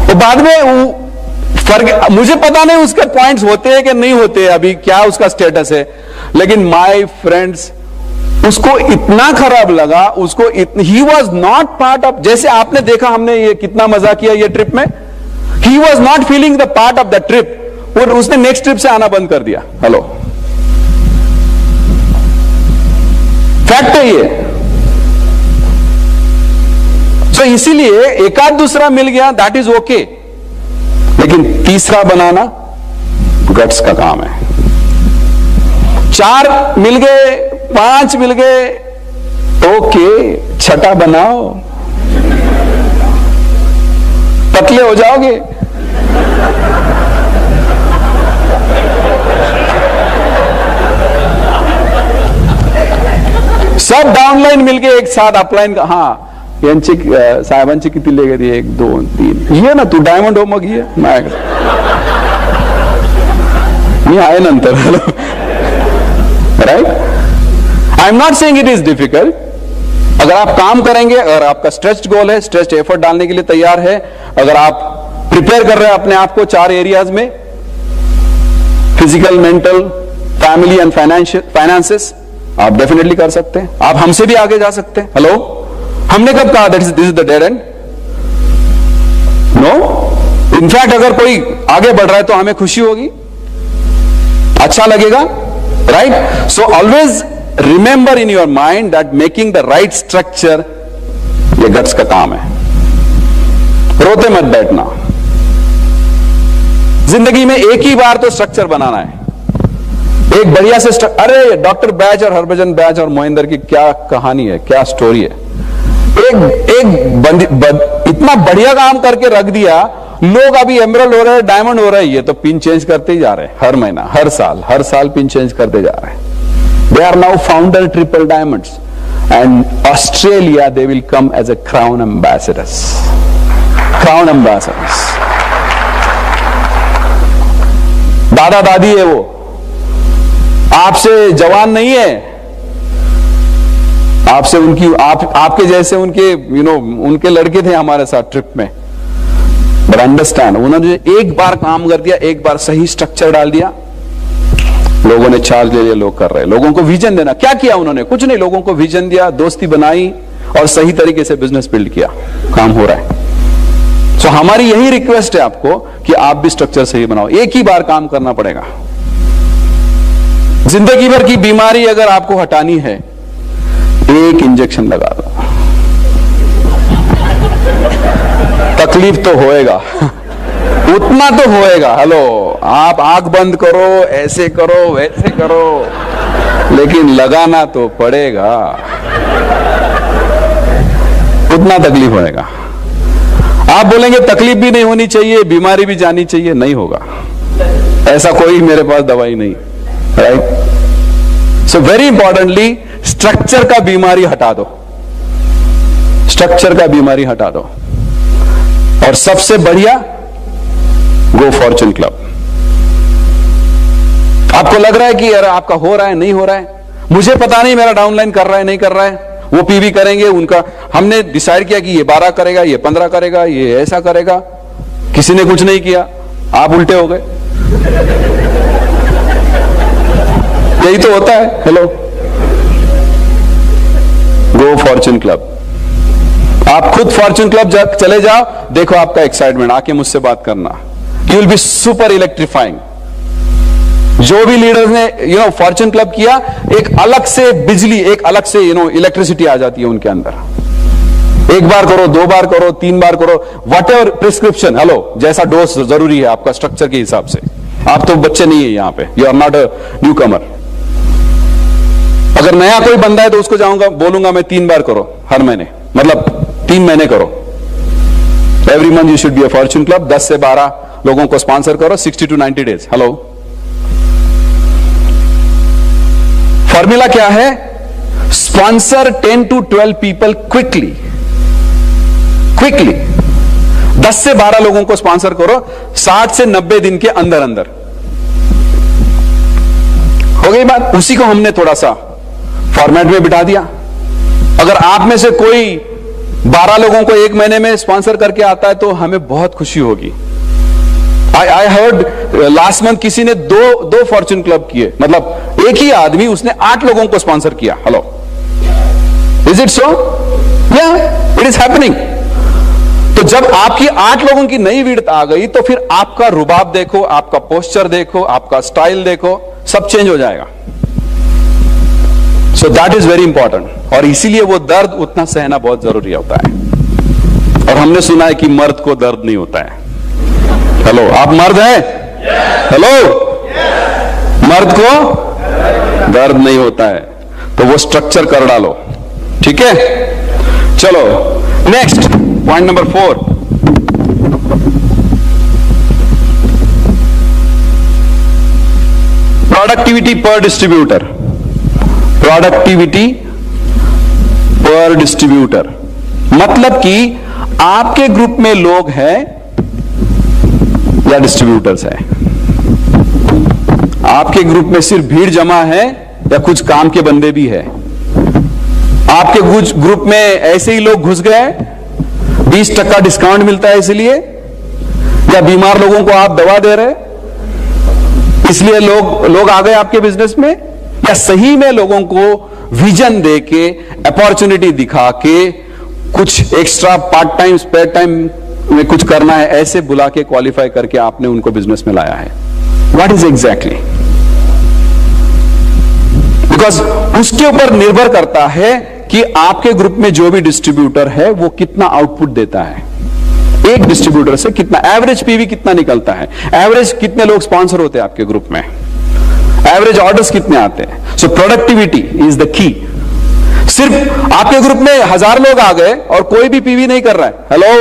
तो बाद में फर्क, मुझे पता नहीं उसके पॉइंट्स होते हैं कि नहीं होते, अभी क्या उसका स्टेटस है, लेकिन माय फ्रेंड्स, उसको इतना खराब लगा, उसको he was not part of, जैसे आपने देखा हमने ये कितना मजा किया ये ट्रिप में, he was not feeling the part of the trip, और उसने नेक्स्ट ट्रिप से आना बंद कर दिया। हेलो, फैक्ट है ये। तो इसीलिए एक आध दूसरा मिल गया, दैट इज ओके, लेकिन तीसरा बनाना गट्स का काम है। 4 मिल गए, 5 मिल गए, ओके, छठा बनाओ, पतले हो जाओगे। सब डाउनलाइन मिलके एक साथ अपलाइन का, हाँ यांची साहेबांची किती लेगे ती, 1 2 3, ये ना तू डायमंड हो, मग ये माझ्याकडे मी आहे नंतर। Right, I am not saying it is difficult. अगर आप काम करेंगे, अगर आपका स्ट्रेच्ड गोल है, स्ट्रेच्ड एफर्ट डालने के लिए तैयार है, अगर आप प्रिपेयर कर रहे हैं अपने आप को 4 एरियाज में, physical, mental, family and finances, आप डेफिनेटली कर सकते हैं। आप हमसे भी आगे जा सकते हैं। हेलो, हमने कब कहा this is the dead end? No, in fact अगर कोई आगे बढ़ रहा है तो हमें खुशी होगी, अच्छा लगेगा, right? So always remember in your mind that making the right structure, ये गट्स का काम है। रोते मत बैठना, जिंदगी में एक ही बार तो स्ट्रक्चर बनाना है, एक बढ़िया से अरे डॉक्टर बैच और हरभजन बैच और मोहिंदर की क्या कहानी है, क्या स्टोरी है। इतना बढ़िया काम करके रख दिया, लोग अभी एमरल्ड हो रहे हैं, डायमंड हो रहे हैं, ये तो पिन चेंज करते ही जा रहे हैं, हर महीना, हर साल पिन चेंज करते जा रहे हैं। They are now founder triple diamonds, and Australia they will come as a crown ambassadors, crown ambassadors. दादा दादी है वो, आपसे जवान नहीं है, आपसे उनकी आपके जैसे उनके उनके लड़के थे हमारे साथ ट्रिप में। बट अंडरस्टैंड, उन्होंने एक बार काम कर दिया, एक बार सही स्ट्रक्चर डाल दिया, लोगों ने चार्ज ले लिया, लोग कर रहे हैं। लोगों को विजन देना, क्या किया उन्होंने? कुछ नहीं, लोगों को विजन दिया, दोस्ती बनाई और सही तरीके से बिजनेस बिल्ड किया, काम हो रहा है। सो हमारी यही रिक्वेस्ट है आपको कि आप भी स्ट्रक्चर सही बनाओ। एक ही बार काम करना पड़ेगा। जिंदगी भर की बीमारी अगर आपको हटानी है, एक इंजेक्शन लगा दो, तकलीफ तो होएगा, उतना तो होएगा। हेलो, आप आंख बंद करो, ऐसे करो, वैसे करो, लेकिन लगाना तो पड़ेगा, उतना तकलीफ होएगा। आप बोलेंगे तकलीफ भी नहीं होनी चाहिए, बीमारी भी जानी चाहिए, नहीं होगा, ऐसा कोई मेरे पास दवाई नहीं, राइट? सो वेरी इंपॉर्टेंटली, स्ट्रक्चर का बीमारी हटा दो, स्ट्रक्चर का बीमारी हटा दो। और सबसे बढ़िया, गो फॉर्चून क्लब। आपको लग रहा है कि यार आपका हो रहा है, नहीं हो रहा है, मुझे पता नहीं मेरा डाउनलाइन कर रहा है, नहीं कर रहा है, वो पीवी करेंगे, उनका हमने डिसाइड किया कि ये 12 करेगा, ये 15 करेगा, ये ऐसा करेगा, किसी ने कुछ नहीं किया, आप उल्टे हो गए। यही तो होता है। हेलो, गो फॉर्चून क्लब। आप खुद फॉर्चून क्लब चले जाओ, देखो आपका एक्साइटमेंट, आके मुझसे बात करना, you will be super electrifying. जो भी लीडर्स ने फॉर्चून क्लब किया, एक अलग से बिजली, एक अलग से इलेक्ट्रिसिटी आ जाती है उनके अंदर। एक बार करो, 2 बार करो, 3 बार करो, वट एवर प्रिस्क्रिप्शन, हेलो, जैसा डोज जरूरी है आपका स्ट्रक्चर के हिसाब से। आप तो बच्चे नहीं है यहाँ पे, you are not a newcomer. अगर नया कोई बंदा है तो उसको जाऊंगा, बोलूंगा मैं 3 बार करो हर महीने, मतलब 3 महीने करो, every month you should be a Fortune club, 10 से 12 लोगों को स्पॉन्सर करो, 60 to 90 days। हेलो, फॉर्मूला क्या है? स्पॉन्सर 10 to 12 पीपल क्विकली 10 से 12 लोगों को स्पॉन्सर करो 60 से 90 दिन के अंदर अंदर। हो गई बात। उसी को हमने थोड़ा सा फॉर्मेट में बिठा दिया। अगर आप में से कोई 12 लोगों को एक महीने में स्पॉन्सर करके आता है तो हमें बहुत खुशी होगी। आई हर्ड लास्ट मंथ किसी ने दो फॉर्च्यून क्लब किए, मतलब एक ही आदमी उसने 8 लोगों को स्पॉन्सर किया। Hello, is it so? या इट इज हैपनिंग। तो जब आपकी 8 लोगों की नई विड्थ आ गई तो फिर आपका रुबाब देखो, आपका पोस्चर देखो, आपका स्टाइल देखो, सब चेंज हो जाएगा। सो दैट इज वेरी इंपॉर्टेंट। और इसीलिए वो दर्द उतना सहना बहुत जरूरी होता है। और हमने सुना है कि मर्द को दर्द नहीं होता है। हेलो, आप मर्द हैं? हेलो, मर्द को दर्द नहीं होता है, तो वो स्ट्रक्चर कर डालो। ठीक है, चलो नेक्स्ट पॉइंट नंबर 4। प्रोडक्टिविटी पर डिस्ट्रीब्यूटर। प्रोडक्टिविटी पर डिस्ट्रीब्यूटर मतलब कि आपके ग्रुप में लोग हैं या डिस्ट्रीब्यूटर्स हैं? आपके ग्रुप में सिर्फ भीड़ जमा है या कुछ काम के बंदे भी है? आपके ग्रुप में ऐसे ही लोग घुस गए, 20% डिस्काउंट मिलता है इसलिए, या बीमार लोगों को आप दवा दे रहे इसलिए लोग आ गए आपके बिजनेस में, या सही में लोगों को विजन दे के, अपॉर्चुनिटी दिखा के, कुछ extra part time spare time में कुछ करना है ऐसे बुला के क्वालिफाई करके आपने उनको बिजनेस में लाया है? What is exactly? बिकॉज उसके ऊपर निर्भर करता है कि आपके ग्रुप में जो भी डिस्ट्रीब्यूटर है वो कितना आउटपुट देता है। एक डिस्ट्रीब्यूटर से कितना एवरेज पीवी कितना निकलता है, एवरेज कितने लोग स्पॉन्सर होते हैं आपके ग्रुप में, एवरेज ऑर्डर्स कितने आते हैं। सो प्रोडक्टिविटी इज द की। सिर्फ आपके ग्रुप में 1000 लोग आ गए और कोई भी पीवी नहीं कर रहा है। हेलो,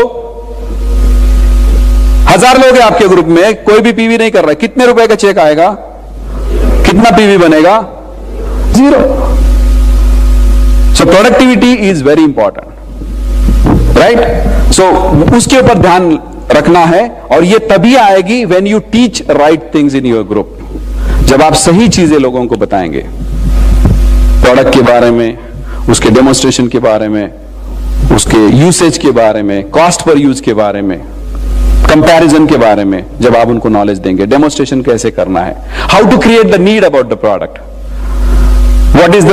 1000 लोग हैं आपके ग्रुप में, कोई भी पीवी नहीं कर रहा है, कितने रुपए का चेक आएगा? कितना पीवी बनेगा? 0। So productivity is very important, right? So उसके ऊपर ध्यान रखना है। और ये तभी आएगी when you teach right things in your group, जब आप सही चीजें लोगों को बताएंगे, प्रोडक्ट के बारे में, उसके डेमोन्स्ट्रेशन के बारे में, उसके यूसेज के बारे में, कॉस्ट पर यूज के बारे में, कंपैरिजन के बारे में। जब आप उनको नॉलेज देंगे, डेमोन्स्ट्रेशन कैसे करना है, how to create the need about the product, what is the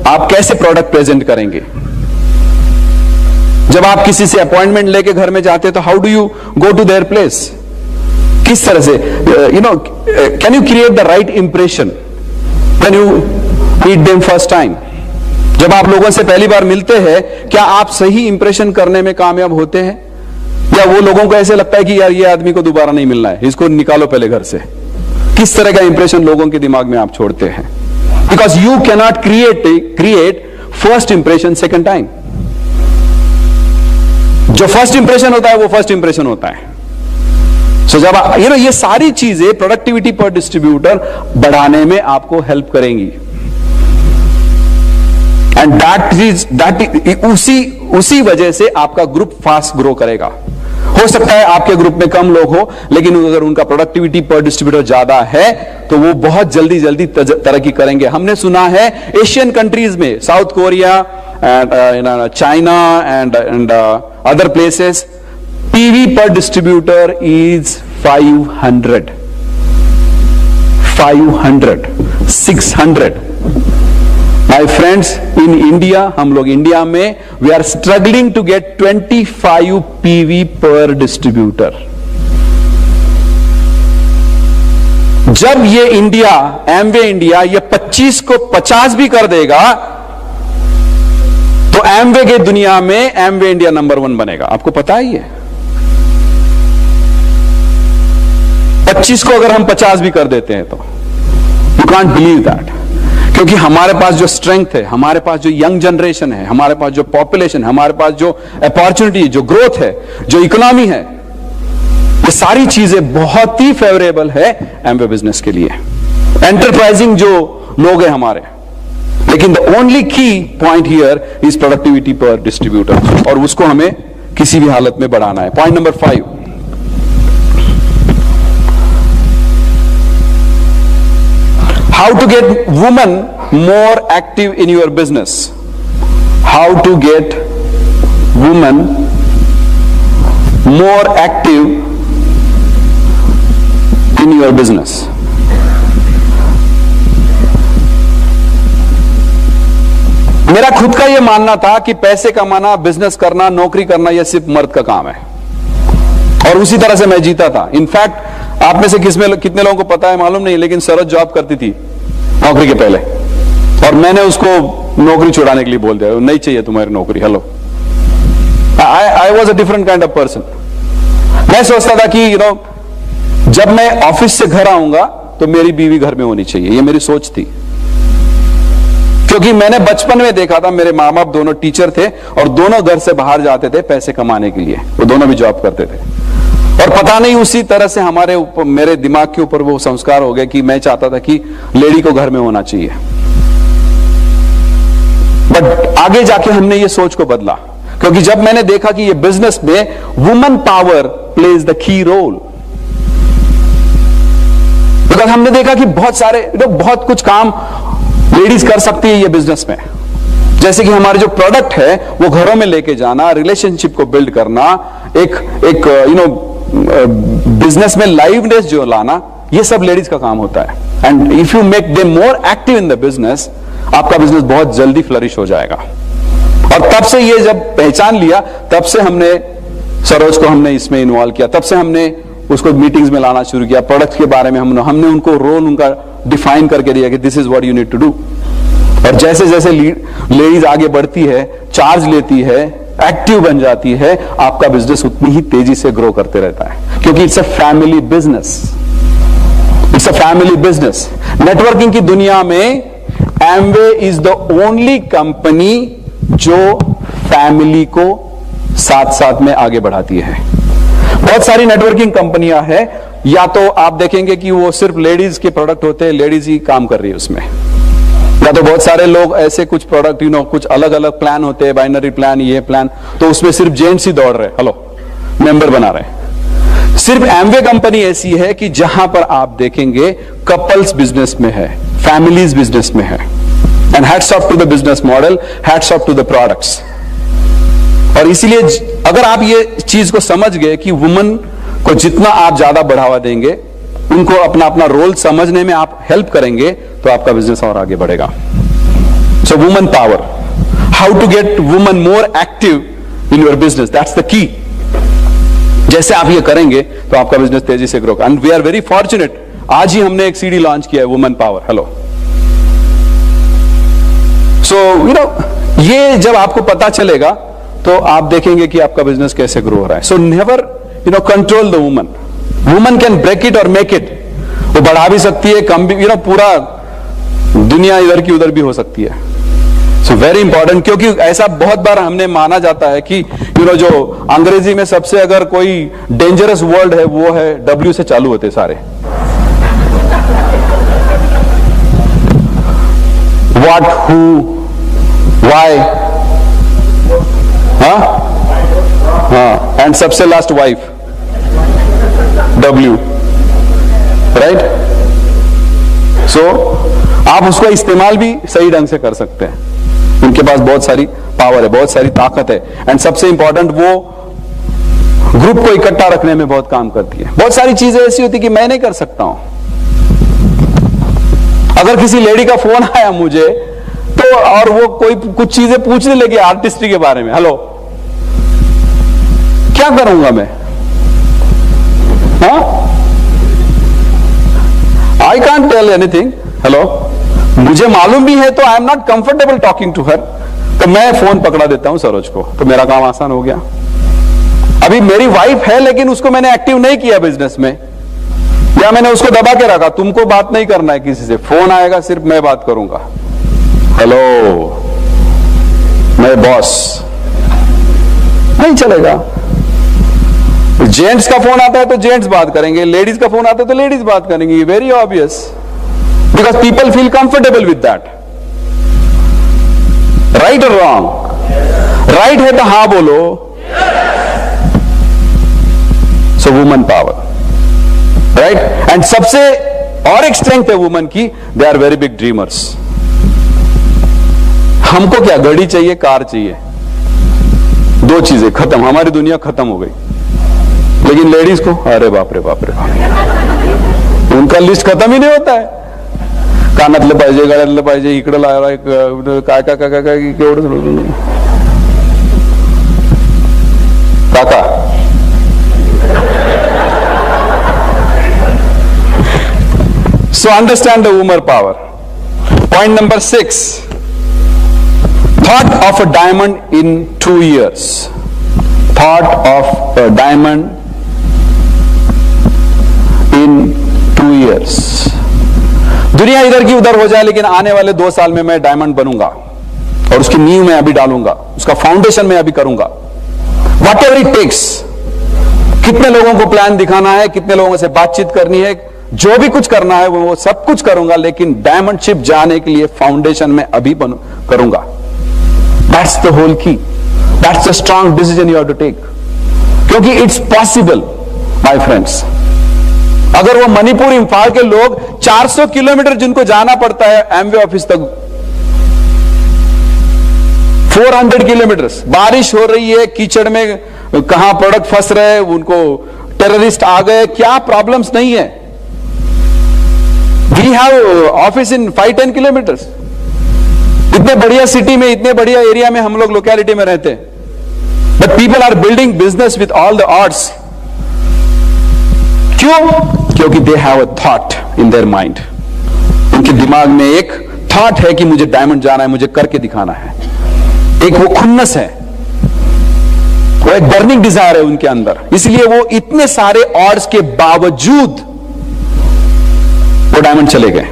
आप कैसे प्रोडक्ट प्रेजेंट करेंगे। जब आप किसी से अपॉइंटमेंट लेके घर में जाते हैं तो how do you go to their place, किस तरह से can you create the right impression when you meet them first time. जब आप लोगों से पहली बार मिलते हैं, क्या आप सही इंप्रेशन करने में कामयाब होते हैं, या वो लोगों को ऐसे लगता है कि यार ये आदमी को दोबारा नहीं मिलना है, इसको निकालो पहले घर से? किस तरह का इंप्रेशन लोगों के दिमाग में आप छोड़ते हैं? Because you cannot create first impression second time. जो फर्स्ट इंप्रेशन होता है वो फर्स्ट इंप्रेशन होता है। सो जब ये सारी चीजें प्रोडक्टिविटी पर डिस्ट्रीब्यूटर बढ़ाने में आपको हेल्प करेंगी। एंड दैट उसी वजह से आपका ग्रुप फास्ट ग्रो करेगा। हो सकता है आपके ग्रुप में कम लोग हो, लेकिन अगर उनका प्रोडक्टिविटी पर डिस्ट्रीब्यूटर ज्यादा है तो वो बहुत जल्दी तरक्की करेंगे। हमने सुना है एशियन कंट्रीज में, South Korea and China and other places, PV per distributor is 500, 600। My friends, in India, हम लोग इंडिया में we are struggling to get 25 PV per distributor. जब ये इंडिया, एमवे इंडिया, ये 25 को 50 भी कर देगा तो एमवे के दुनिया में एमवे इंडिया नंबर 1 बनेगा। आपको पता ही है, 25 को अगर हम 50 भी कर देते हैं तो यू कांट बिलीव दैट। क्योंकि हमारे पास जो स्ट्रेंथ है, हमारे पास जो यंग जनरेशन है, हमारे पास जो पॉपुलेशन, हमारे पास जो अपॉर्चुनिटी, जो ग्रोथ है, जो इकोनॉमी है, ये सारी चीजें बहुत ही फेवरेबल है एमवे बिजनेस के लिए। एंटरप्राइजिंग जो लोग हैं हमारे, लेकिन द ओनली की पॉइंट हियर इज प्रोडक्टिविटी पर डिस्ट्रीब्यूटर, और उसको हमें किसी भी हालत में बढ़ाना है। Point number 5, how to get women more active in your business. How to get women more active in your business. मेरा खुद का यह मानना था कि पैसे कमाना, बिजनेस करना, नौकरी करना यह सिर्फ मर्द का काम है, और उसी तरह से मैं जीता था। इनफैक्ट आप में से कितने लोगों को पता है मालूम नहीं, लेकिन सरोज जॉब करती थी नौकरी के पहले, और मैंने उसको नौकरी छुड़ाने के लिए बोल दिया, नहीं चाहिए तुम्हारी नौकरी। Hello, I was a different kind of person. मैं सोचता था कि जब मैं ऑफिस से घर आऊंगा तो मेरी बीवी घर में होनी चाहिए, ये मेरी सोच थी। क्योंकि मैंने बचपन में देखा था, मेरे माँ बाप दोनों टीचर थे और दोनों घर से बाहर जाते थे पैसे कमाने के लिए, वो दोनों भी जॉब करते थे, और पता नहीं उसी तरह से हमारे ऊपर, मेरे दिमाग के ऊपर वो संस्कार हो गए कि मैं चाहता था कि लेडी को घर में होना चाहिए। बट आगे जाके हमने ये सोच को बदला, क्योंकि जब मैंने देखा कि ये बिजनेस में woman power plays the key role, because हमने देखा कि बहुत कुछ काम लेडीज कर सकती है ये बिजनेस में। जैसे कि हमारे जो प्रोडक्ट है वो घरों में लेके जाना, रिलेशनशिप को बिल्ड करना, एक बिजनेस में लाइवनेस जो लाना, ये सब लेडीज का काम होता है। And if you make them more active in the business, आपका बिजनेस बहुत जल्दी फ्लरिश हो जाएगा। और तब से ये जब पहचान लिया, तब से हमने सरोज को हमने इसमें इन्वॉल्व किया, तब से हमने उसको मीटिंग्स में लाना शुरू किया। प्रोडक्ट के बारे में हमने उनको रोल उनका डिफाइन करके दिया कि this is what you need to do. और जैसे जैसे लेडीज आगे बढ़ती है, चार्ज लेती है, एक्टिव बन जाती है, आपका बिजनेस उतनी ही तेजी से ग्रो करते रहता है, क्योंकि it's a family business. It's a family business. Networking की दुनिया में Amway is the only company जो फैमिली को साथ साथ में आगे बढ़ाती है। बहुत सारी नेटवर्किंग कंपनियां हैं, या तो आप देखेंगे कि वो सिर्फ लेडीज के प्रोडक्ट होते हैं, लेडीज ही काम कर रही है उसमें, या तो बहुत सारे लोग ऐसे कुछ प्रोडक्ट कुछ अलग अलग प्लान होते हैं, बाइनरी प्लान, ये प्लान, तो उसमें सिर्फ जेंट्स ही दौड़ रहे, हेलो, मेंबर बना रहे। सिर्फ एमवे कंपनी ऐसी है कि जहां पर आप देखेंगे कपल्स बिजनेस में है, फैमिलीज बिजनेस में है। And hats off to the business model, hats off to the products. और इसीलिए अगर आप ये चीज को समझ गए कि वुमन को जितना आप ज्यादा बढ़ावा देंगे, उनको अपना अपना रोल समझने में आप हेल्प करेंगे, तो आपका बिजनेस और आगे बढ़ेगा। So woman power, how to get woman more active in your business, that's the key. जैसे आप ये करेंगे तो आपका बिजनेस तेजी से grow. And we are very fortunate, आज ही हमने एक सीडी लॉन्च किया है, वुमन पावर। हेलो, सो ये जब आपको पता चलेगा तो आप देखेंगे कि आपका बिजनेस कैसे ग्रो हो रहा है। So never control the woman. Woman can break it और मेक इट। वो बढ़ा भी सकती है, कम भी, पूरा दुनिया इधर की उधर भी हो सकती है। सो वेरी इंपॉर्टेंट, क्योंकि ऐसा बहुत बार हमने माना जाता है कि जो अंग्रेजी में सबसे अगर कोई डेंजरस वर्ड है वो है W से चालू होते सारे। व्हाट, हु, व्हाई, हाँ, एंड सबसे लास्ट वाइफ, W, राइट। सो आप उसका इस्तेमाल भी सही ढंग से कर सकते हैं। उनके पास बहुत सारी पावर है, बहुत सारी ताकत है, एंड सबसे इंपॉर्टेंट वो ग्रुप को इकट्ठा रखने में बहुत काम करती है। बहुत सारी चीजें ऐसी होती कि मैं नहीं कर सकता हूं। अगर किसी लेडी का फोन आया मुझे तो, और वो कोई कुछ चीजें पूछने लगी आर्टिस्ट्री के बारे में, हेलो, क्या करूंगा मैं? I can't tell anything. Hello, मुझे मालूम भी है तो I am not comfortable talking to her, तो मैं फोन पकड़ा देता हूं सरोज को, तो मेरा काम आसान हो गया। अभी मेरी वाइफ है लेकिन उसको मैंने एक्टिव नहीं किया बिजनेस में, या मैंने उसको दबा के रखा, तुमको बात नहीं करना है किसी से, फोन आएगा सिर्फ मैं बात करूंगा। हेलो मैं बॉस, नहीं चलेगा। जेंट्स का फोन आता है तो जेंट्स बात करेंगे, लेडीज का फोन आता है तो लेडीज बात करेंगे, very obvious, because people feel comfortable with that. Right और रॉन्ग? राइट है तो हाँ बोलो। So woman power, right. And सबसे और एक स्ट्रेंथ है वुमन की, they are very big dreamers. हमको क्या गाड़ी चाहिए, कार चाहिए, दो चीजें खत्म, हमारी दुनिया खत्म हो गई। लेकिन लेडीज को अरे बाप रे बाप रे बाप, उनका लिस्ट खत्म ही नहीं होता है। कानातलं पाहिजे, गळ्यातलं पाहिजे, इकडे काय काय काय काय काय केवढं काका। So understand the woman power. Point number 6. Thought of a diamond in 2 years. Thought of a diamond in 2 years. दुनिया इधर की उधर हो जाए, लेकिन आने वाले 2 साल में मैं डायमंड बनूंगा, और उसकी नींव मैं अभी डालूंगा, उसका फाउंडेशन मैं अभी करूंगा। Whatever it takes. कितने लोगों को प्लान दिखाना है, कितने लोगों से बातचीत करनी है, जो भी कुछ करना है वो सब कुछ करूंगा, लेकिन डायमंड शिप जाने के लिए फाउंडेशन में अभी करूंगा। That's the whole key, that's the strong decision you have to take, क्योंकि इट्स पॉसिबल माय फ्रेंड्स। अगर वो मणिपुर इंफाल के लोग 400 किलोमीटर जिनको जाना पड़ता है एमवे ऑफिस तक, 400 किलोमीटर, बारिश हो रही है, कीचड़ में कहां प्रोडक्ट फंस रहे, उनको टेररिस्ट आ गए, क्या प्रॉब्लम्स नहीं है। We have office in 5-10 kilometres. इतने बढ़िया सिटी में, इतने बढ़िया एरिया में हम लोग लोकेलिटी में रहते हैं, but people are building business with all the odds. क्यों? क्योंकि they have a thought in their mind. उनके दिमाग में एक थॉट है कि मुझे डायमंड जाना है, मुझे करके दिखाना है। एक वो खुन्नस है, वो एक बर्निंग डिजायर है उनके अंदर, इसलिए वो इतने सारे ऑड्स के बावजूद वो डायमंड चले गए।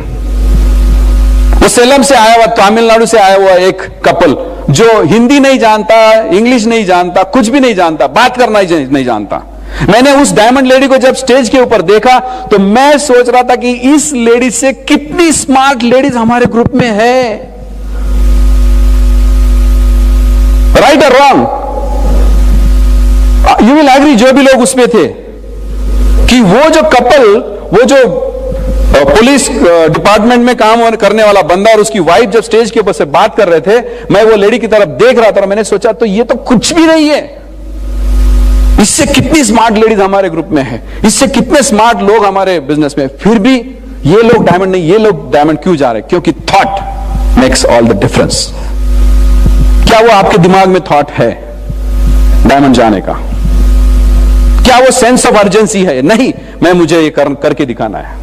वो सेलम से आया हुआ, तमिलनाडु से आया हुआ एक कपल जो हिंदी नहीं जानता, इंग्लिश नहीं जानता, कुछ भी नहीं जानता, बात करना ही नहीं जानता। मैंने उस डायमंड लेडी को जब स्टेज के ऊपर देखा तो मैं सोच रहा था कि इस लेडी से कितनी स्मार्ट लेडीज हमारे ग्रुप में है। राइट और रॉन्ग? यू विल एग्री, जो भी लोग उसमें थे, कि वो जो कपल, वो जो पुलिस डिपार्टमेंट में काम करने वाला बंदा और उसकी वाइफ जब स्टेज के ऊपर से बात कर रहे थे, मैं वो लेडी की तरफ देख रहा था और मैंने सोचा तो ये तो कुछ भी नहीं है, इससे कितनी स्मार्ट लेडीज हमारे ग्रुप में है, इससे कितने स्मार्ट लोग हमारे बिजनेस में, फिर भी ये लोग डायमंड नहीं, ये लोग डायमंड क्यों जा रहे? क्योंकि thought makes all the difference. क्या वो आपके दिमाग में थॉट है डायमंड जाने का? क्या वो सेंस ऑफ अर्जेंसी है? नहीं, मुझे ये करके दिखाना है।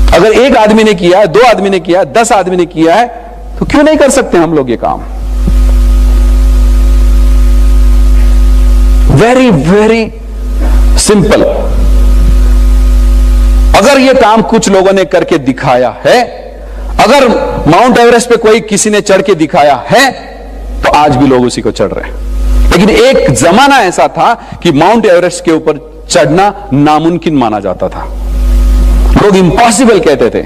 अगर एक आदमी ने किया है, 2 आदमी ने किया है, 10 आदमी ने किया है, तो क्यों नहीं कर सकते हम लोग ये काम? Very very simple. अगर ये काम कुछ लोगों ने करके दिखाया है, अगर माउंट एवरेस्ट पे कोई किसी ने चढ़ के दिखाया है, तो आज भी लोग उसी को चढ़ रहे हैं। लेकिन एक जमाना ऐसा था कि माउंट एवरेस्ट के ऊपर चढ़ना नामुमकिन माना जाता था, लोग इम्पॉसिबल कहते थे।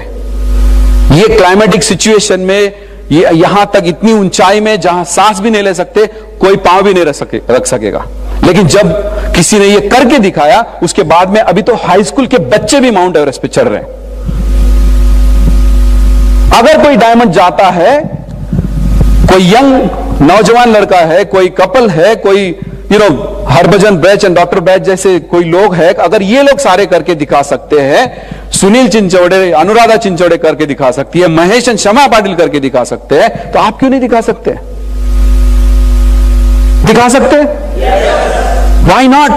ये क्लाइमेटिक सिचुएशन में, ये यहां तक इतनी ऊंचाई में जहां सांस भी नहीं ले सकते, कोई पांव भी नहीं रख सकेगा। लेकिन जब किसी ने ये करके दिखाया, उसके बाद में अभी तो हाई स्कूल के बच्चे भी माउंट एवरेस्ट पे चढ़ रहे हैं। अगर कोई डायमंड जाता है, कोई यंग नौजवान लड़का है, कोई कपल है, कोई Harbhajan batch and doctor batch जैसे कोई लोग हैं, अगर ये लोग सारे करके दिखा सकते हैं, सुनील चिंचोड़े, अनुराधा चिंचोड़े करके दिखा सकती है, महेश एंड शमा पाटिल करके दिखा सकते हैं, तो आप क्यों नहीं दिखा सकते? दिखा सकते? Why not?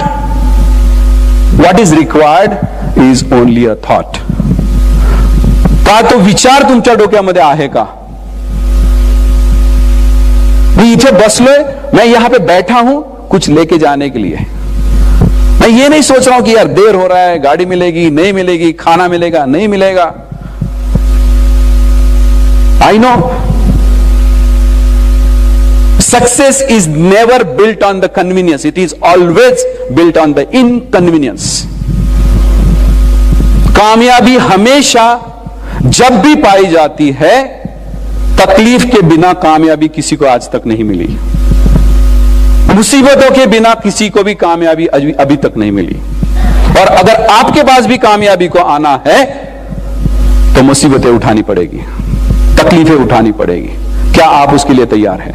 What is required is only a thought. का तो विचार तुमच्या डोक्यामध्ये आहे का? मैं इथे बसलोय, मैं यहां पे बैठा हूं कुछ लेके जाने के लिए। मैं ये नहीं सोच रहा हूं कि यार देर हो रहा है, गाड़ी मिलेगी नहीं मिलेगी, खाना मिलेगा नहीं मिलेगा। I know success is never built on the convenience. It is always built on the inconvenience. कामयाबी हमेशा जब भी पाई जाती है, तकलीफ के बिना कामयाबी किसी को आज तक नहीं मिली। मुसीबतों के बिना किसी को भी कामयाबी अभी तक नहीं मिली। और अगर आपके पास भी कामयाबी को आना है तो मुसीबतें उठानी पड़ेगी, तकलीफें उठानी पड़ेगी। क्या आप उसके लिए तैयार हैं?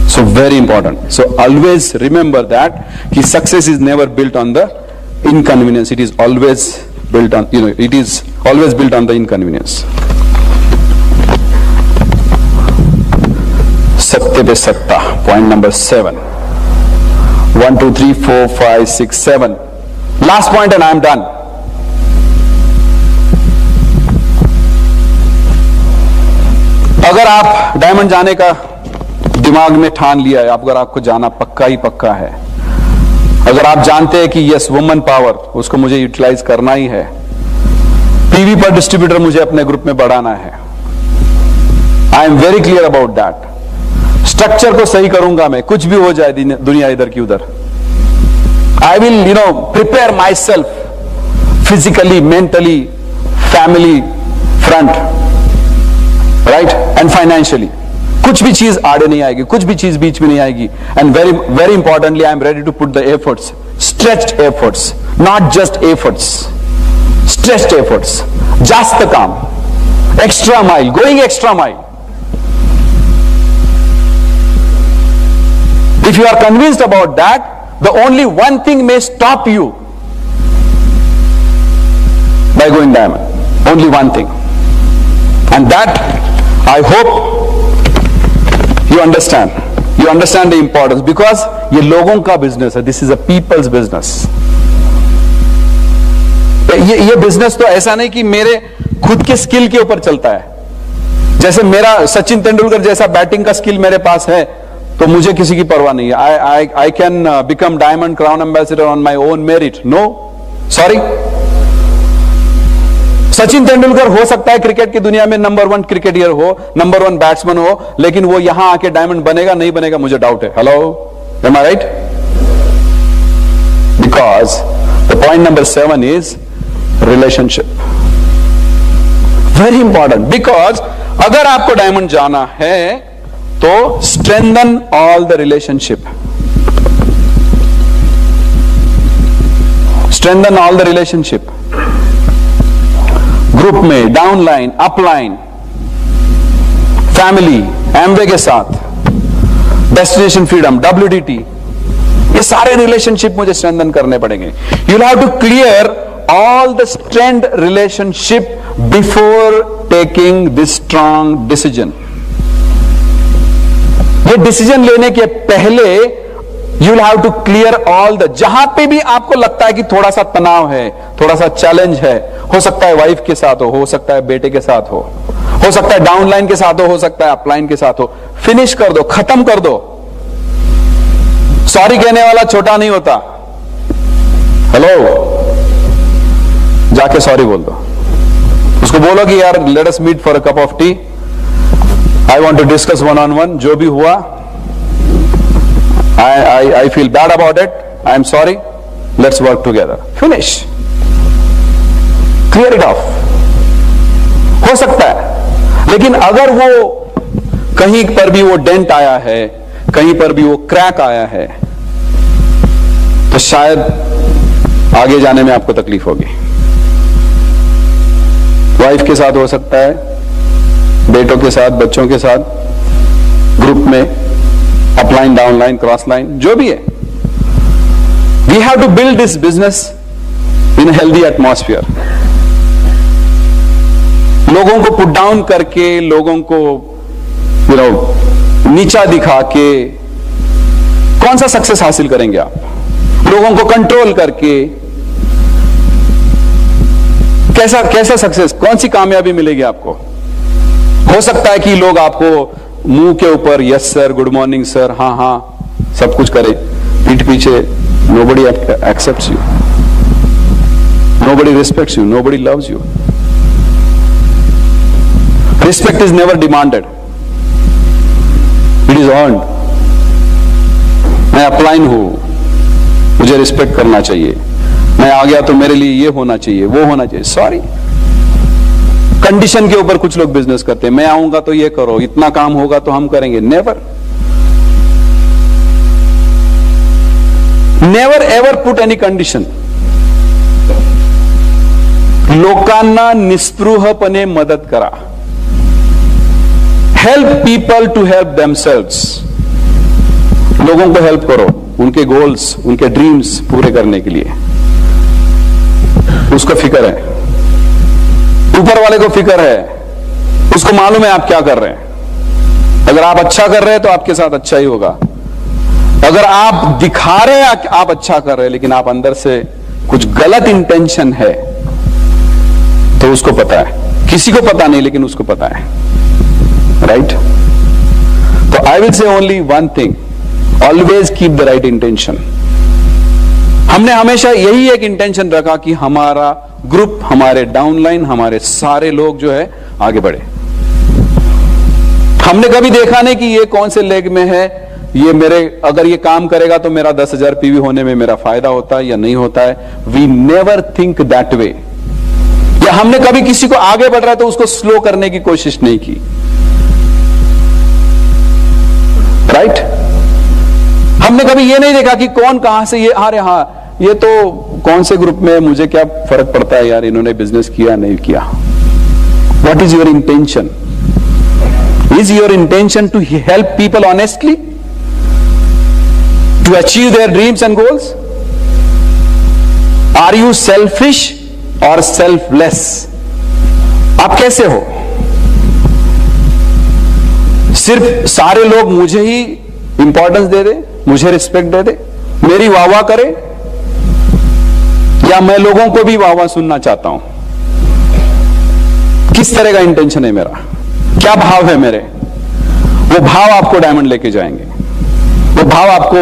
So very important. So always remember that कि success is never built on the inconvenience, it is always built on, it is always built on the inconvenience. सत्य पे सत्ता, point number 7। 1 2 3 4 5 6 7, last point and I am done. अगर आप डायमंड जाने का दिमाग में ठान लिया है, अगर आपको जाना पक्का ही पक्का है, अगर आप जानते हैं कि यस वुमन पावर उसको मुझे यूटिलाइज करना ही है, पीवी पर डिस्ट्रीब्यूटर मुझे अपने ग्रुप में बढ़ाना है, I am very clear about that. Structure को सही करूंगा मैं, कुछ भी हो जाए दुनिया इधर की उधर। I will prepare my self physically, mentally, family front, right, and financially. कुछ भी चीज आड़े नहीं आएगी, कुछ भी चीज बीच में नहीं आएगी। And very very importantly, I am ready to put the efforts, stretched efforts, not just efforts, stretched efforts, जास्त काम, extra mile, going extra mile. If you are convinced about that, the only one thing may stop you by going diamond. Only one thing. And that, I hope you understand. You understand the importance, because ये लोगों का business है. This is a people's business. ये business तो ऐसा नहीं कि मेरे खुद के स्किल के ऊपर चलता है। जैसे मेरा सचिन तेंदुलकर जैसा बैटिंग का स्किल मेरे पास है, तो मुझे किसी की परवाह नहीं है। I can become diamond crown ambassador on my own merit. No, sorry. Sachin Tendulkar हो सकता है क्रिकेट की दुनिया में नंबर 1 क्रिकेटर हो, नंबर 1 बैट्समैन हो, लेकिन वो यहां आके डायमंड बनेगा नहीं बनेगा मुझे डाउट है। Hello, am I right? Because the point number 7 is relationship, very important. Because अगर आपको डायमंड जाना है तो strengthen all the relationship, strengthen all the relationship, group में, डाउनलाइन, अपलाइन, फैमिली, एमवे के साथ, डेस्टिनेशन फ्रीडम, WDT, ये सारे रिलेशनशिप मुझे स्ट्रेंथन करने पड़ेंगे। You'll have to clear all the strained relationship before taking this strong decision. ये डिसीजन लेने के पहले you will have to clear all the, जहां पे भी आपको लगता है कि थोड़ा सा तनाव है, थोड़ा सा चैलेंज है, हो सकता है वाइफ के साथ हो सकता है बेटे के साथ हो सकता है डाउनलाइन के साथ हो सकता है अपलाइन के साथ हो, फिनिश कर दो, खत्म कर दो। सॉरी कहने वाला छोटा नहीं होता। हेलो, जाके सॉरी बोल दो, उसको बोलो कि यार let us meet for a cup of tea, I want to discuss 1-on-1, जो भी हुआ, I feel bad about it, I am sorry, let's work together, finish, clear it off. हो सकता है, लेकिन अगर वो कहीं पर भी वो डेंट आया है, कहीं पर भी वो क्रैक आया है, तो शायद आगे जाने में आपको तकलीफ होगी। वाइफ के साथ हो सकता है, बेटों के साथ, बच्चों के साथ, ग्रुप में, अपलाइन, डाउनलाइन, क्रॉस लाइन, जो भी है। We have to build this business in healthy atmosphere. लोगों को पुट डाउन करके, लोगों को नीचा दिखा के कौन सा सक्सेस हासिल करेंगे आप? लोगों को कंट्रोल करके कैसा सक्सेस, कौन सी कामयाबी मिलेगी आपको? हो सकता है कि लोग आपको मुंह के ऊपर yes sir, good morning sir, हाँ हाँ सब कुछ करे, पीठ पीछे nobody accepts you, nobody respects you, nobody loves you. Respect is never demanded, it is earned. मैं अपलाइन हूं, मुझे रिस्पेक्ट करना चाहिए, मैं आ गया तो मेरे लिए ये होना चाहिए, वो होना चाहिए। सॉरी, कंडीशन के ऊपर कुछ लोग बिजनेस करते हैं, मैं आऊंगा तो ये करो, इतना काम होगा तो हम करेंगे। Never, never ever put any condition. लोकांना निस्पृहपणे मदत करा। Help people to help themselves. लोगों को हेल्प करो उनके गोल्स, उनके ड्रीम्स पूरे करने के लिए। उसको फिक्र है, ऊपर वाले को फिक्र है, उसको मालूम है आप क्या कर रहे हैं। अगर आप अच्छा कर रहे हैं तो आपके साथ अच्छा ही होगा। अगर आप दिखा रहे हैं आप अच्छा कर रहे हैं लेकिन आप अंदर से कुछ गलत इंटेंशन है, तो उसको पता है। किसी को पता नहीं लेकिन उसको पता है, राइट? तो I will say only one thing, always keep the right intention. हमने हमेशा यही एक इंटेंशन रखा कि हमारा ग्रुप, हमारे डाउनलाइन, हमारे सारे लोग जो है आगे बढ़े। हमने कभी देखा नहीं कि ये कौन से लेग में है, ये मेरे अगर ये काम करेगा तो मेरा 10,000 पीवी होने में मेरा फायदा होता है या नहीं होता है। We never think that way. या हमने कभी किसी को आगे बढ़ रहा है तो उसको स्लो करने की कोशिश नहीं की, राइट? हमने कभी ये नहीं देखा कि कौन कहां से ये आ रहे, हाँ ये तो कौन से ग्रुप में, मुझे क्या फर्क पड़ता है यार, इन्होंने बिजनेस किया नहीं किया। What is your intention? Is your intention to help people honestly, to achieve their dreams and goals? Are you selfish और सेल्फलेस? आप कैसे हो? सिर्फ सारे लोग मुझे ही इंपॉर्टेंस दे दे, मुझे रिस्पेक्ट दे दे, मेरी वाह करे, या मैं लोगों को भी वाह सुनना चाहता हूं? किस तरह का इंटेंशन है मेरा, क्या भाव है मेरे? वो भाव आपको डायमंड लेके जाएंगे, वो भाव आपको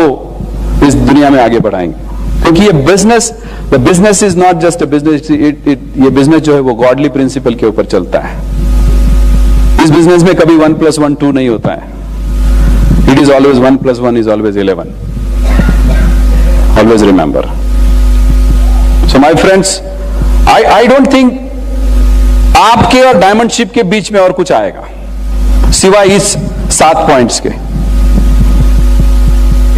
इस दुनिया में आगे बढ़ाएंगे। क्योंकि ये business, the business is not just a business, ये बिजनेस जो है वो गॉडली प्रिंसिपल के ऊपर चलता है। इस बिजनेस में कभी 1 + 1 2 नहीं होता है। It is always 1 + 1 is always 11। Always remember. So my friends, I don't think आपके और डायमंडशिप के बीच में और कुछ आएगा सिवाय इस 7 पॉइंट्स के,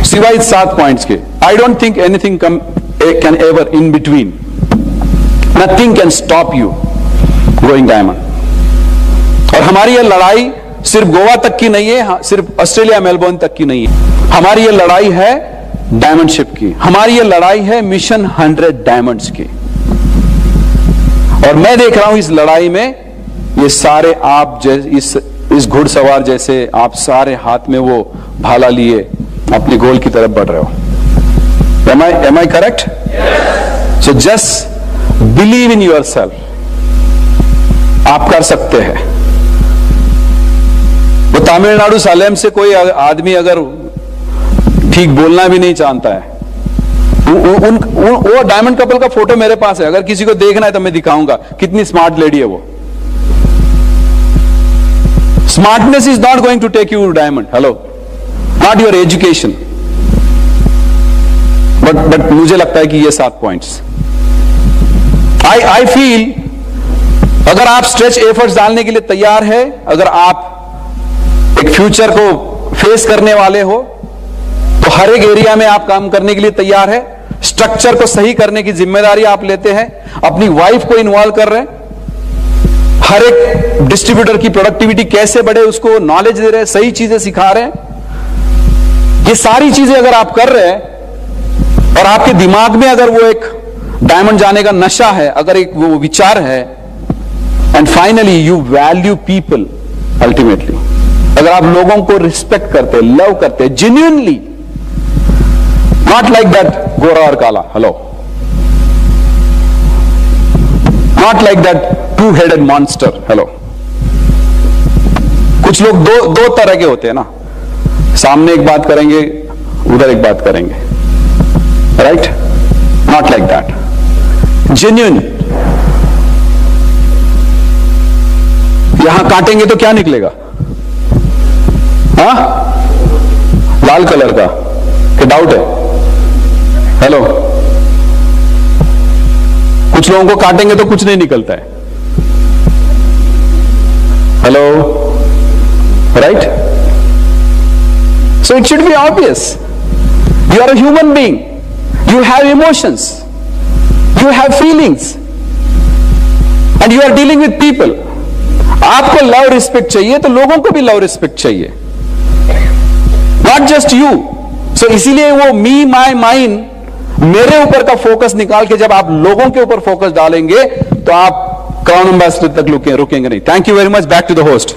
सिवाय इस 7 पॉइंट्स के। I don't think anything can ever in between. Nothing can stop you going diamond. और हमारी यह लड़ाई सिर्फ गोवा तक की नहीं है, सिर्फ ऑस्ट्रेलिया मेलबोर्न तक की नहीं है। हमारी यह लड़ाई है डायमंडशिप की, हमारी यह लड़ाई है मिशन 100 डायमंड्स की। और मैं देख रहा हूं इस लड़ाई में ये सारे आप इस घुड़सवार जैसे आप सारे हाथ में वो भाला लिए अपने गोल की तरफ बढ़ रहे हो। Am I correct? Yes. So just believe in yourself. आप कर सकते हैं। वो तमिलनाडु सालेम से कोई आदमी अगर ठीक बोलना भी नहीं जानता है, वो डायमंड कपल का फोटो मेरे पास है, अगर किसी को देखना है तो मैं दिखाऊंगा कितनी स्मार्ट लेडी है वो। Smartness is not going to take you diamond, hello, not your education, but मुझे लगता है कि ये 7 पॉइंट्स आई फील, अगर आप स्ट्रेच एफर्ट्स डालने के लिए तैयार है, अगर आप एक फ्यूचर को फेस करने वाले हो, तो हर एक एरिया में आप काम करने के लिए तैयार है, स्ट्रक्चर को सही करने की जिम्मेदारी आप लेते हैं, अपनी वाइफ को इन्वॉल्व कर रहे हैं, हर एक डिस्ट्रीब्यूटर की प्रोडक्टिविटी कैसे बढ़े उसको नॉलेज दे रहे हैं, सही चीजें सिखा रहे हैं। ये सारी चीजें अगर आप कर रहे हैं और आपके दिमाग में अगर वो एक डायमंड जाने का नशा है, अगर एक वो विचार है, and finally you value people ultimately, अगर आप लोगों को रिस्पेक्ट करते, लव करते जेन्युइनली, नॉट लाइक दैट गोरा और काला, hello, not like that 2-headed monster, hello. कुछ लोग दो तरह के होते हैं ना, सामने एक बात करेंगे, उधर एक बात करेंगे, right? Not like that, genuine. यहां काटेंगे तो क्या निकलेगा? हाँ, लाल कलर का, क्या डाउट है? हेलो, कुछ लोगों को काटेंगे तो कुछ नहीं निकलता है। Hello, right? So it should be obvious, you are a human being, you have emotions, you have feelings, and you are dealing with people. आपको लव रिस्पेक्ट चाहिए तो लोगों को भी लव रिस्पेक्ट चाहिए, नॉट जस्ट यू। सो इसीलिए वो मी माई माइन, मेरे ऊपर का फोकस निकाल के जब आप लोगों के ऊपर फोकस डालेंगे तो आप क्राउन एम्बेसडर तक रुकेंगे नहीं। Thank you very much. Back to the host.